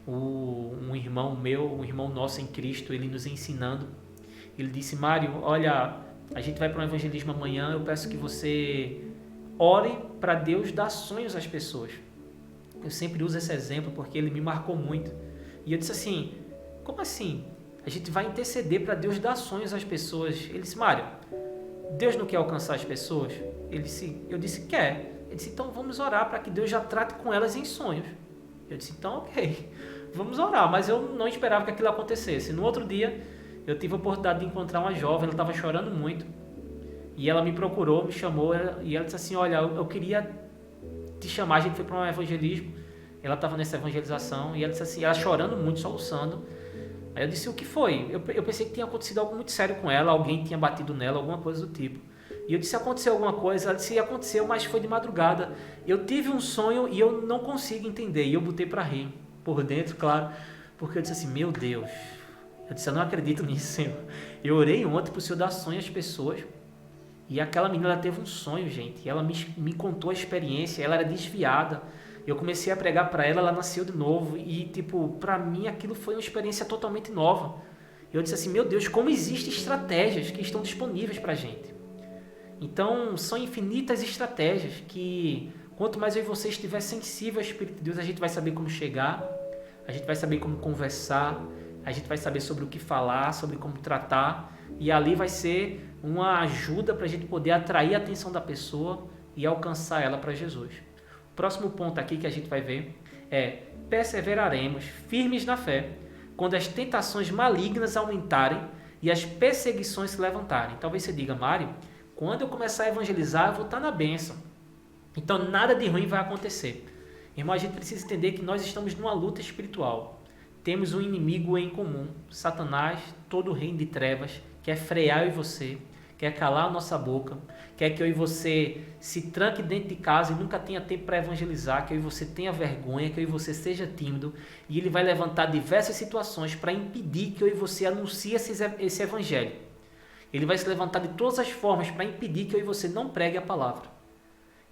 um irmão nosso em Cristo, ele nos ensinando, ele disse: Mário, olha, a gente vai para um evangelismo amanhã, eu peço que você ore para Deus dar sonhos às pessoas. Eu sempre uso esse exemplo porque ele me marcou muito. E eu disse assim: como assim? A gente vai interceder para Deus dar sonhos às pessoas. Ele disse: Mário, Deus não quer alcançar as pessoas? Eu disse: quer. Ele disse: então vamos orar para que Deus já trate com elas em sonhos. Eu disse: então ok, vamos orar. Mas eu não esperava que aquilo acontecesse. No outro dia, eu tive a oportunidade de encontrar uma jovem, ela estava chorando muito. E ela me procurou, me chamou, e ela disse assim: olha, eu queria te chamar. A gente foi para um evangelismo, ela estava nessa evangelização, e ela disse assim, ela chorando muito, soluçando. Aí eu disse: o que foi? Eu pensei que tinha acontecido algo muito sério com ela, alguém tinha batido nela, alguma coisa do tipo. E eu disse: aconteceu alguma coisa? Ela disse: aconteceu, mas foi de madrugada. Eu tive um sonho e eu não consigo entender. E eu botei para rir, por dentro, claro, porque eu disse assim: meu Deus, eu disse: eu não acredito nisso, Senhor. Eu orei ontem para o Senhor dar sonho às pessoas. E aquela menina, ela teve um sonho, gente. E ela me contou a experiência, ela era desviada. Eu comecei a pregar para ela, ela nasceu de novo. E, para mim, aquilo foi uma experiência totalmente nova. Eu disse assim: meu Deus, como existem estratégias que estão disponíveis para a gente. Então, são infinitas estratégias que, quanto mais eu e você estiver sensível ao Espírito de Deus, a gente vai saber como chegar, a gente vai saber como conversar, a gente vai saber sobre o que falar, sobre como tratar. E ali vai ser uma ajuda para a gente poder atrair a atenção da pessoa e alcançar ela para Jesus. O próximo ponto aqui que a gente vai ver é: perseveraremos firmes na fé quando as tentações malignas aumentarem e as perseguições se levantarem. Talvez você diga: Mário, quando eu começar a evangelizar, eu vou estar na bênção. Então nada de ruim vai acontecer. Irmão, a gente precisa entender que nós estamos numa luta espiritual. Temos um inimigo em comum, Satanás, todo o reino de trevas, quer frear eu e você, quer calar a nossa boca, quer que eu e você se tranque dentro de casa e nunca tenha tempo para evangelizar, que eu e você tenha vergonha, que eu e você seja tímido, e ele vai levantar diversas situações para impedir que eu e você anuncie esse evangelho. Ele vai se levantar de todas as formas para impedir que eu e você não pregue a palavra.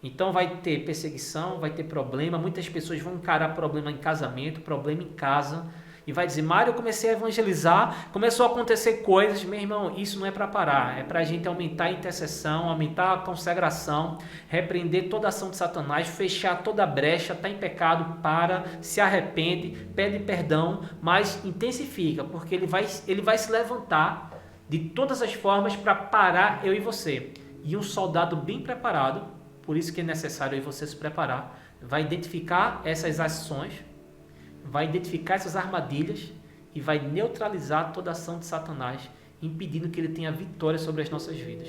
Então vai ter perseguição, vai ter problema, muitas pessoas vão encarar problema em casamento, problema em casa, e vai dizer, Mário, eu comecei a evangelizar, começou a acontecer coisas, meu irmão, isso não é para parar, é para a gente aumentar a intercessão, aumentar a consagração, repreender toda a ação de Satanás, fechar toda a brecha, está em pecado, para, se arrepende, pede perdão, mas intensifica, porque ele vai se levantar de todas as formas para parar eu e você. E um soldado bem preparado, por isso que é necessário eu e você se preparar, vai identificar essas ações, vai identificar essas armadilhas e vai neutralizar toda a ação de Satanás, impedindo que ele tenha vitória sobre as nossas vidas.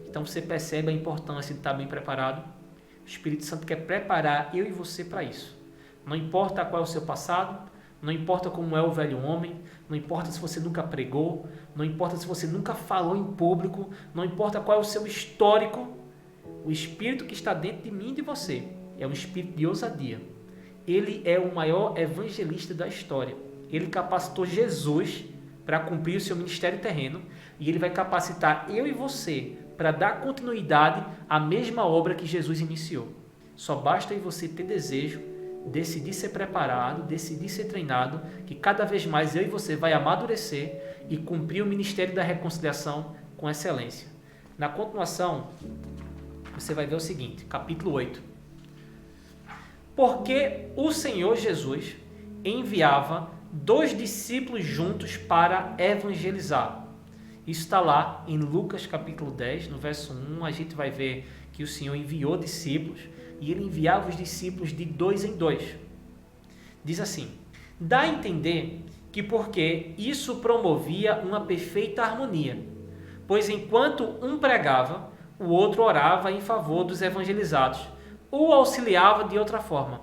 Então você percebe a importância de estar bem preparado. O Espírito Santo quer preparar eu e você para isso. Não importa qual é o seu passado, não importa como é o velho homem, não importa se você nunca pregou, não importa se você nunca falou em público, não importa qual é o seu histórico, o Espírito que está dentro de mim e de você é um espírito de ousadia. Ele é o maior evangelista da história. Ele capacitou Jesus para cumprir o seu ministério terreno e ele vai capacitar eu e você para dar continuidade à mesma obra que Jesus iniciou. Só basta eu e você ter desejo, decidir ser preparado, decidir ser treinado, que cada vez mais eu e você vai amadurecer e cumprir o ministério da reconciliação com excelência. Na continuação, você vai ver o seguinte, capítulo 8. Porque o Senhor Jesus enviava 2 discípulos juntos para evangelizar. Isso está lá em Lucas capítulo 10, no verso 1, a gente vai ver que o Senhor enviou discípulos e ele enviava os discípulos de 2 em 2. Diz assim, dá a entender que porque isso promovia uma perfeita harmonia, pois enquanto um pregava, o outro orava em favor dos evangelizados, ou auxiliava de outra forma,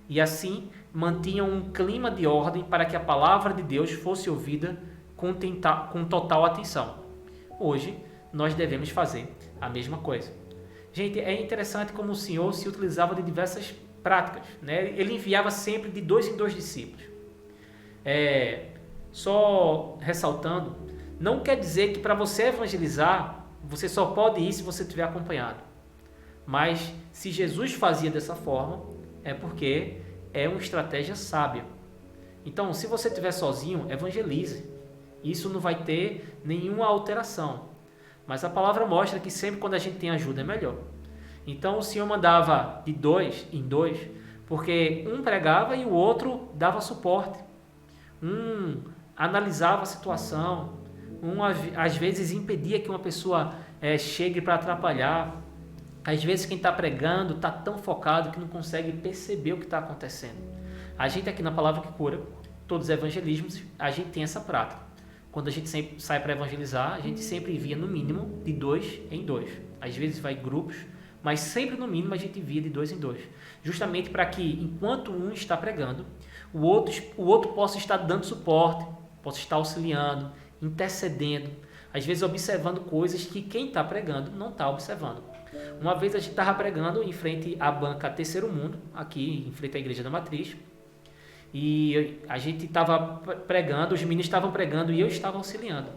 e assim mantinham um clima de ordem para que a palavra de Deus fosse ouvida com total atenção. Hoje, nós devemos fazer a mesma coisa. Gente, é interessante como o Senhor se utilizava de diversas práticas, né? Ele enviava sempre de 2 em 2 discípulos. Só ressaltando, não quer dizer que para você evangelizar, você só pode ir se você estiver acompanhado. Mas se Jesus fazia dessa forma, é porque é uma estratégia sábia. Então, se você estiver sozinho, evangelize. Isso não vai ter nenhuma alteração. Mas a palavra mostra que sempre quando a gente tem ajuda é melhor. Então, o Senhor mandava de 2 em 2, porque um pregava e o outro dava suporte. Um analisava a situação. Um, às vezes, impedia que uma pessoa chegue para atrapalhar. Às vezes quem está pregando está tão focado que não consegue perceber o que está acontecendo. A gente aqui na Palavra que Cura, todos os evangelismos, a gente tem essa prática. Quando a gente sempre sai para evangelizar, a gente sempre envia no mínimo de 2 em 2. Às vezes vai em grupos, mas sempre no mínimo a gente envia de 2 em 2. Justamente para que enquanto um está pregando, o outro possa estar dando suporte, possa estar auxiliando, intercedendo, às vezes observando coisas que quem está pregando não está observando. Uma vez a gente estava pregando em frente à banca Terceiro Mundo, aqui em frente à Igreja da Matriz, e a gente estava pregando, os meninos estavam pregando e eu estava auxiliando.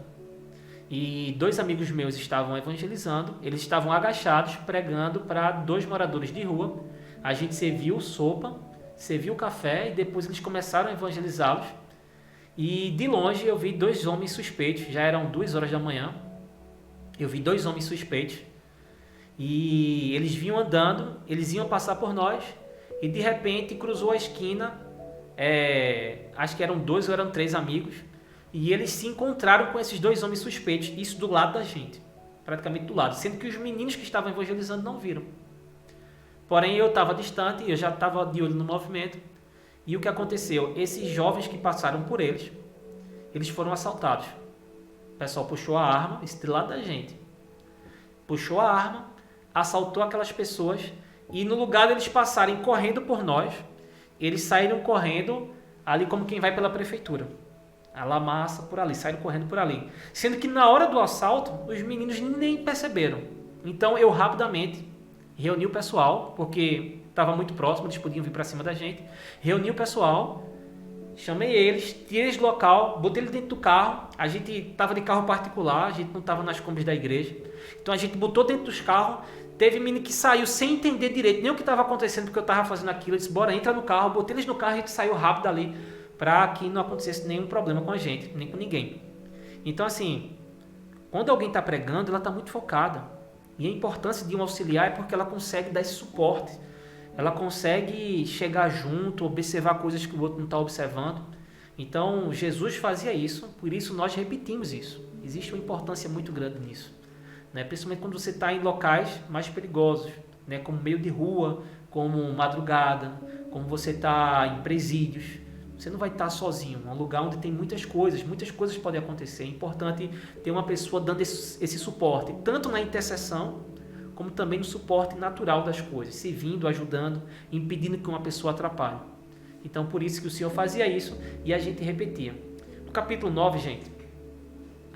E 2 amigos meus estavam evangelizando, eles estavam agachados pregando para 2 moradores de rua. A gente serviu sopa, serviu café e depois eles começaram a evangelizá-los. E de longe eu vi 2 homens suspeitos, já eram 2 horas da manhã, eu vi 2 homens suspeitos. E eles vinham andando, eles iam passar por nós e de repente cruzou a esquina, acho que eram 2 ou eram 3 amigos, e eles se encontraram com esses 2 homens suspeitos, isso do lado da gente, praticamente do lado, sendo que os meninos que estavam evangelizando não viram. Porém eu estava distante, eu já estava de olho no movimento, e o que aconteceu? Esses jovens que passaram por eles foram assaltados. O pessoal puxou a arma, esse do lado da gente, puxou a arma, assaltou aquelas pessoas e no lugar deles passarem correndo por nós, eles saíram correndo ali como quem vai pela prefeitura. A La Massa por ali, saíram correndo por ali. Sendo que na hora do assalto, os meninos nem perceberam. Então eu rapidamente reuni o pessoal, porque estava muito próximo, eles podiam vir para cima da gente. Reuni o pessoal, chamei eles, tirei eles do local, botei eles dentro do carro. A gente estava de carro particular, a gente não estava nas combis da igreja. Então a gente botou dentro dos carros. Teve menino que saiu sem entender direito nem o que estava acontecendo, porque eu estava fazendo aquilo. Eu disse, bora, entra no carro. Botei eles no carro e a gente saiu rápido dali, para que não acontecesse nenhum problema com a gente, nem com ninguém. Então, assim, quando alguém está pregando, ela está muito focada. E a importância de um auxiliar é porque ela consegue dar esse suporte. Ela consegue chegar junto, observar coisas que o outro não está observando. Então, Jesus fazia isso, por isso nós repetimos isso. Existe uma importância muito grande nisso. Né? Principalmente quando você está em locais mais perigosos, né? Como meio de rua, como madrugada, como você está em presídios. Você não vai estar sozinho, é um lugar onde tem muitas coisas podem acontecer. É importante ter uma pessoa dando esse suporte, tanto na intercessão, como também no suporte natural das coisas, servindo, ajudando, impedindo que uma pessoa atrapalhe. Então, por isso que o Senhor fazia isso e a gente repetia. No capítulo 9, gente,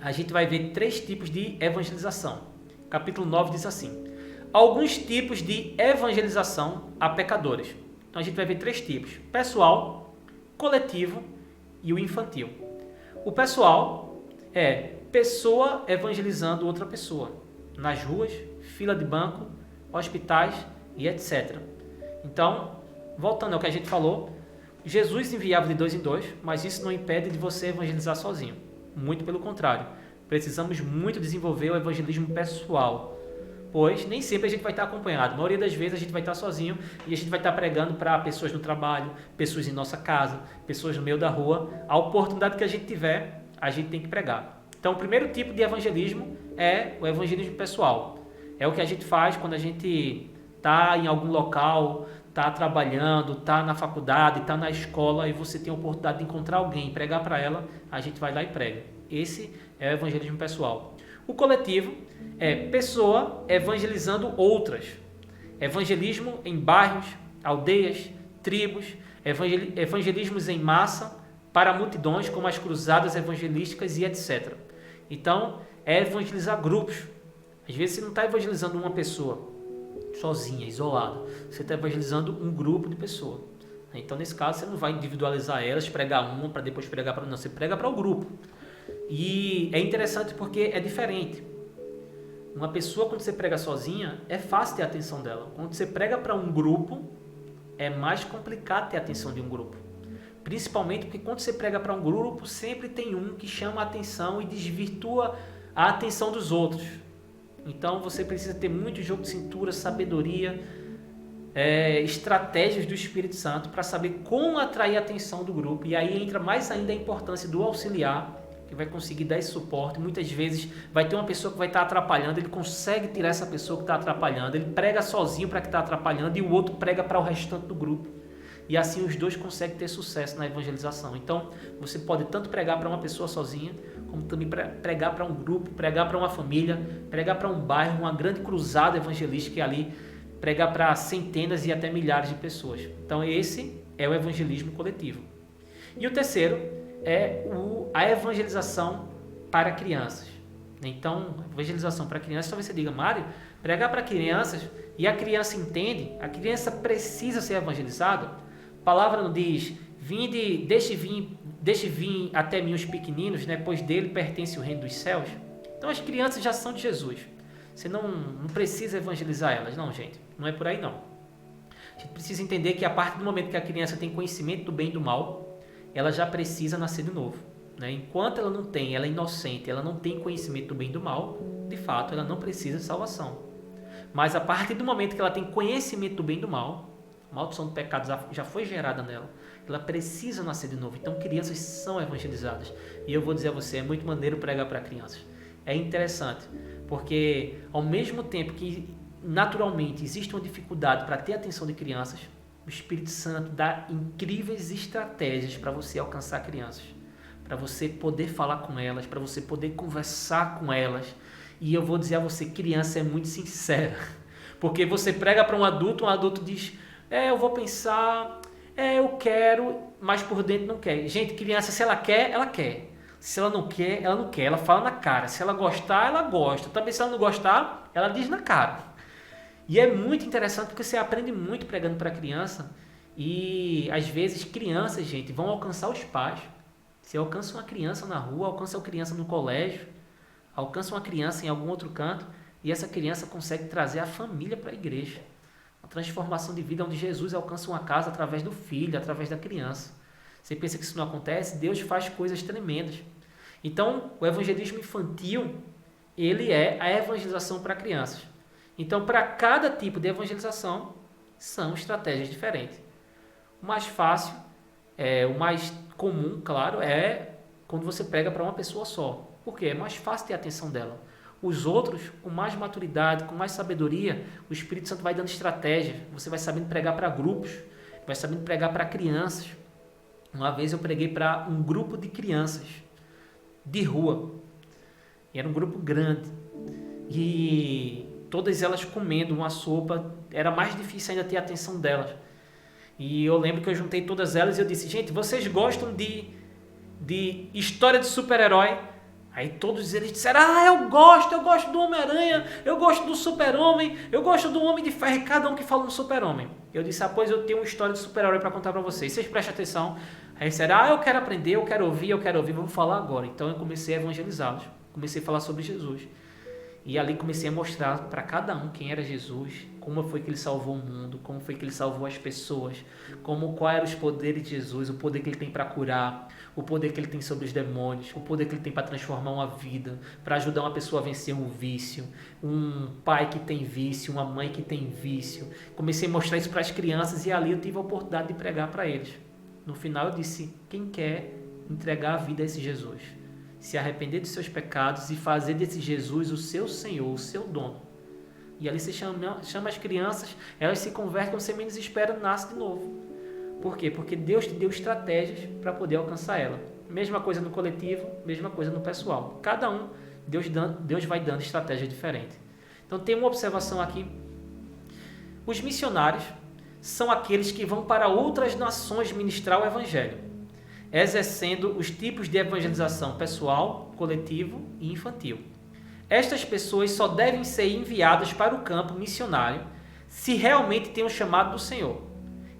a gente vai ver 3 tipos de evangelização. O capítulo 9 diz assim: alguns tipos de evangelização a pecadores. Então, a gente vai ver 3 tipos: pessoal, coletivo e o infantil. O pessoal é pessoa evangelizando outra pessoa, nas ruas, fila de banco, hospitais e etc. Então, voltando ao que a gente falou, Jesus enviava de 2 em 2, mas isso não impede de você evangelizar sozinho. Muito pelo contrário, precisamos muito desenvolver o evangelismo pessoal, pois nem sempre a gente vai estar acompanhado. A maioria das vezes a gente vai estar sozinho e a gente vai estar pregando para pessoas no trabalho, pessoas em nossa casa, pessoas no meio da rua. A oportunidade que a gente tiver, a gente tem que pregar. Então, o primeiro tipo de evangelismo é o evangelismo pessoal. É o que a gente faz quando a gente está em algum local, está trabalhando, está na faculdade, está na escola e você tem a oportunidade de encontrar alguém, pregar para ela, a gente vai lá e prega. Esse é o evangelismo pessoal. O coletivo é pessoa evangelizando outras. Evangelismo em bairros, aldeias, tribos, evangelismos em massa para multidões, como as cruzadas evangelísticas e etc. Então, é evangelizar grupos. Às vezes você não está evangelizando uma pessoa sozinha, isolada. Você está evangelizando um grupo de pessoas. Então, nesse caso, você não vai individualizar elas, pregar uma para depois pregar para outra. Não, você prega para o grupo. E é interessante porque é diferente. Uma pessoa, quando você prega sozinha, é fácil ter a atenção dela. Quando você prega para um grupo, é mais complicado ter a atenção de um grupo. Principalmente porque quando você prega para um grupo, sempre tem um que chama a atenção e desvirtua a atenção dos outros. Então você precisa ter muito jogo de cintura, sabedoria, estratégias do Espírito Santo para saber como atrair a atenção do grupo. E aí entra mais ainda a importância do auxiliar, que vai conseguir dar esse suporte. Muitas vezes vai ter uma pessoa que vai estar atrapalhando, ele consegue tirar essa pessoa que está atrapalhando, ele prega sozinho para que está atrapalhando e o outro prega para o restante do grupo. E assim os dois conseguem ter sucesso na evangelização. Então, você pode tanto pregar para uma pessoa sozinha, como também pregar para um grupo, pregar para uma família, pregar para um bairro, uma grande cruzada evangelística e ali pregar para centenas e até milhares de pessoas. Então, esse é o evangelismo coletivo. E o terceiro é a evangelização para crianças. Então, evangelização para crianças, talvez você diga, Mário, pregar para crianças e a criança entende, a criança precisa ser evangelizada. A palavra não diz, deixe vir até mim os pequeninos, né, pois dele pertence o reino dos céus. Então as crianças já são de Jesus. Você não precisa evangelizar elas, não, gente. Não é por aí, não. A gente precisa entender que a partir do momento que a criança tem conhecimento do bem e do mal, ela já precisa nascer de novo. Né? Enquanto ela não tem, ela é inocente, ela não tem conhecimento do bem e do mal, de fato, ela não precisa de salvação. Mas a partir do momento que ela tem conhecimento do bem e do mal, a maldição do pecado já foi gerada nela, ela precisa nascer de novo. Então, crianças são evangelizadas. E eu vou dizer a você, é muito maneiro pregar para crianças. É interessante, porque ao mesmo tempo que naturalmente existe uma dificuldade para ter a atenção de crianças, o Espírito Santo dá incríveis estratégias para você alcançar crianças, para você poder falar com elas, para você poder conversar com elas. E eu vou dizer a você, criança é muito sincera, porque você prega para um adulto diz, eu vou pensar, eu quero, mas por dentro não quer. Gente, criança, se ela quer, ela quer. Se ela não quer, ela não quer. Ela fala na cara. Se ela gostar, ela gosta. Também se ela não gostar, ela diz na cara. E é muito interessante porque você aprende muito pregando para criança. E às vezes crianças, gente, vão alcançar os pais. Você alcança uma criança na rua, alcança uma criança no colégio, alcança uma criança em algum outro canto, e essa criança consegue trazer a família para a igreja. Uma transformação de vida onde Jesus alcança uma casa através do filho, através da criança. Você pensa que isso não acontece? Deus faz coisas tremendas. Então, o evangelismo infantil, ele é a evangelização para crianças. Então, para cada tipo de evangelização, são estratégias diferentes. O mais fácil, o mais comum, claro, é quando você prega para uma pessoa só. Por quê? É mais fácil ter a atenção dela. Os outros, com mais maturidade, com mais sabedoria, o Espírito Santo vai dando estratégia. Você vai sabendo pregar para grupos, vai sabendo pregar para crianças. Uma vez eu preguei para um grupo de crianças de rua. E era um grupo grande. E todas elas comendo uma sopa, era mais difícil ainda ter a atenção delas. E eu lembro que eu juntei todas elas e eu disse, gente, vocês gostam de história de super-herói? Aí todos eles disseram, eu gosto do Homem-Aranha, eu gosto do Super-Homem, eu gosto do Homem de Ferro, e cada um que fala um Super-Homem. Eu disse, pois eu tenho uma história de super-herói para contar para vocês, vocês prestem atenção. Aí eles disseram, eu quero aprender, eu quero ouvir, vamos falar agora. Então eu comecei a evangelizá-los, comecei a falar sobre Jesus. E ali comecei a mostrar para cada um quem era Jesus, como foi que ele salvou o mundo, como foi que ele salvou as pessoas, quais eram os poderes de Jesus, o poder que ele tem para curar, o poder que ele tem sobre os demônios, o poder que ele tem para transformar uma vida, para ajudar uma pessoa a vencer um vício, um pai que tem vício, uma mãe que tem vício. Comecei a mostrar isso para as crianças e ali eu tive a oportunidade de pregar para eles. No final eu disse, quem quer entregar a vida a esse Jesus? Se arrepender dos seus pecados e fazer desse Jesus o seu Senhor, o seu dono. E ali você chama as crianças, elas se convertem, quando você menos espera, nasce de novo. Por quê? Porque Deus te deu estratégias para poder alcançar ela. Mesma coisa no coletivo, mesma coisa no pessoal. Cada um, Deus vai dando estratégia diferente. Então tem uma observação aqui. Os missionários são aqueles que vão para outras nações ministrar o evangelho, exercendo os tipos de evangelização pessoal, coletivo e infantil. Estas pessoas só devem ser enviadas para o campo missionário se realmente têm o chamado do Senhor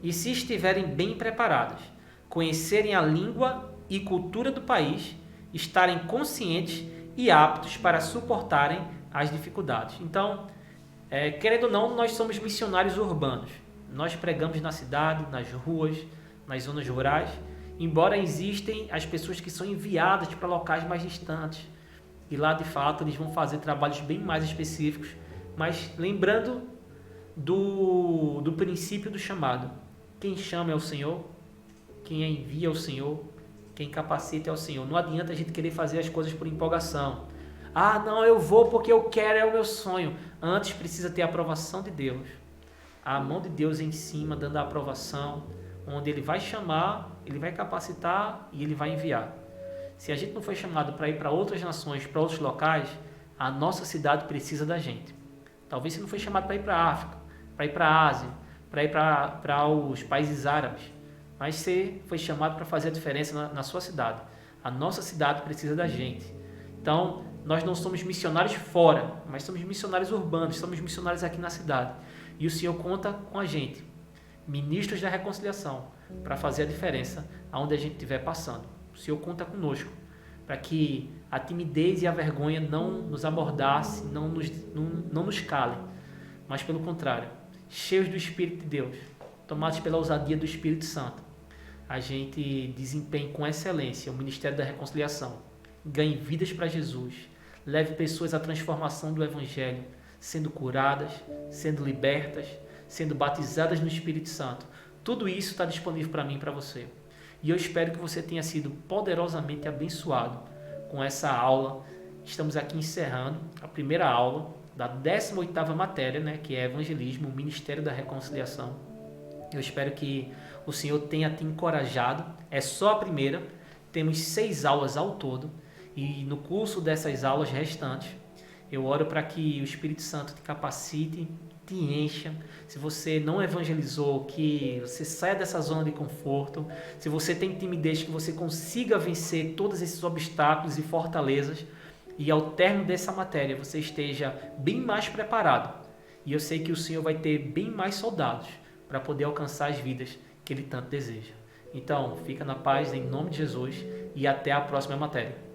e se estiverem bem preparadas, conhecerem a língua e cultura do país, estarem conscientes e aptos para suportarem as dificuldades. Então, querendo ou não, nós somos missionários urbanos. Nós pregamos na cidade, nas ruas, nas zonas rurais, embora existem as pessoas que são enviadas para locais mais distantes. E lá, de fato, eles vão fazer trabalhos bem mais específicos, mas lembrando do princípio do chamado. Quem chama é o Senhor, quem envia é o Senhor, quem capacita é o Senhor. Não adianta a gente querer fazer as coisas por empolgação. Não, eu vou porque eu quero, é o meu sonho. Antes precisa ter a aprovação de Deus. A mão de Deus em cima, dando a aprovação, onde Ele vai chamar, Ele vai capacitar e Ele vai enviar. Se a gente não foi chamado para ir para outras nações, para outros locais, a nossa cidade precisa da gente. Talvez você não foi chamado para ir para a África, para ir para a Ásia, para ir para os países árabes, mas você foi chamado para fazer a diferença na sua cidade. A nossa cidade precisa da gente. Então, nós não somos missionários fora, mas somos missionários urbanos, somos missionários aqui na cidade. E o Senhor conta com a gente, ministros da reconciliação, para fazer a diferença aonde a gente estiver passando. O Senhor conta conosco, para que a timidez e a vergonha não nos amordace, não nos calem, mas pelo contrário, cheios do Espírito de Deus, tomados pela ousadia do Espírito Santo, a gente desempenhe com excelência o ministério da reconciliação, ganhe vidas para Jesus, leve pessoas à transformação do Evangelho, sendo curadas, sendo libertas, sendo batizadas no Espírito Santo. Tudo isso está disponível para mim e para você. E eu espero que você tenha sido poderosamente abençoado com essa aula. Estamos aqui encerrando a primeira aula da 18ª matéria, que é Evangelismo, o Ministério da Reconciliação. Eu espero que o Senhor tenha te encorajado. É só a primeira. Temos 6 aulas ao todo. E no curso dessas aulas restantes, eu oro para que o Espírito Santo te capacite, te te encha. Se você não evangelizou, que você saia dessa zona de conforto. Se você tem timidez, que você consiga vencer todos esses obstáculos e fortalezas. E ao término dessa matéria você esteja bem mais preparado. E eu sei que o Senhor vai ter bem mais soldados para poder alcançar as vidas que Ele tanto deseja. Então, fica na paz em nome de Jesus e até a próxima matéria.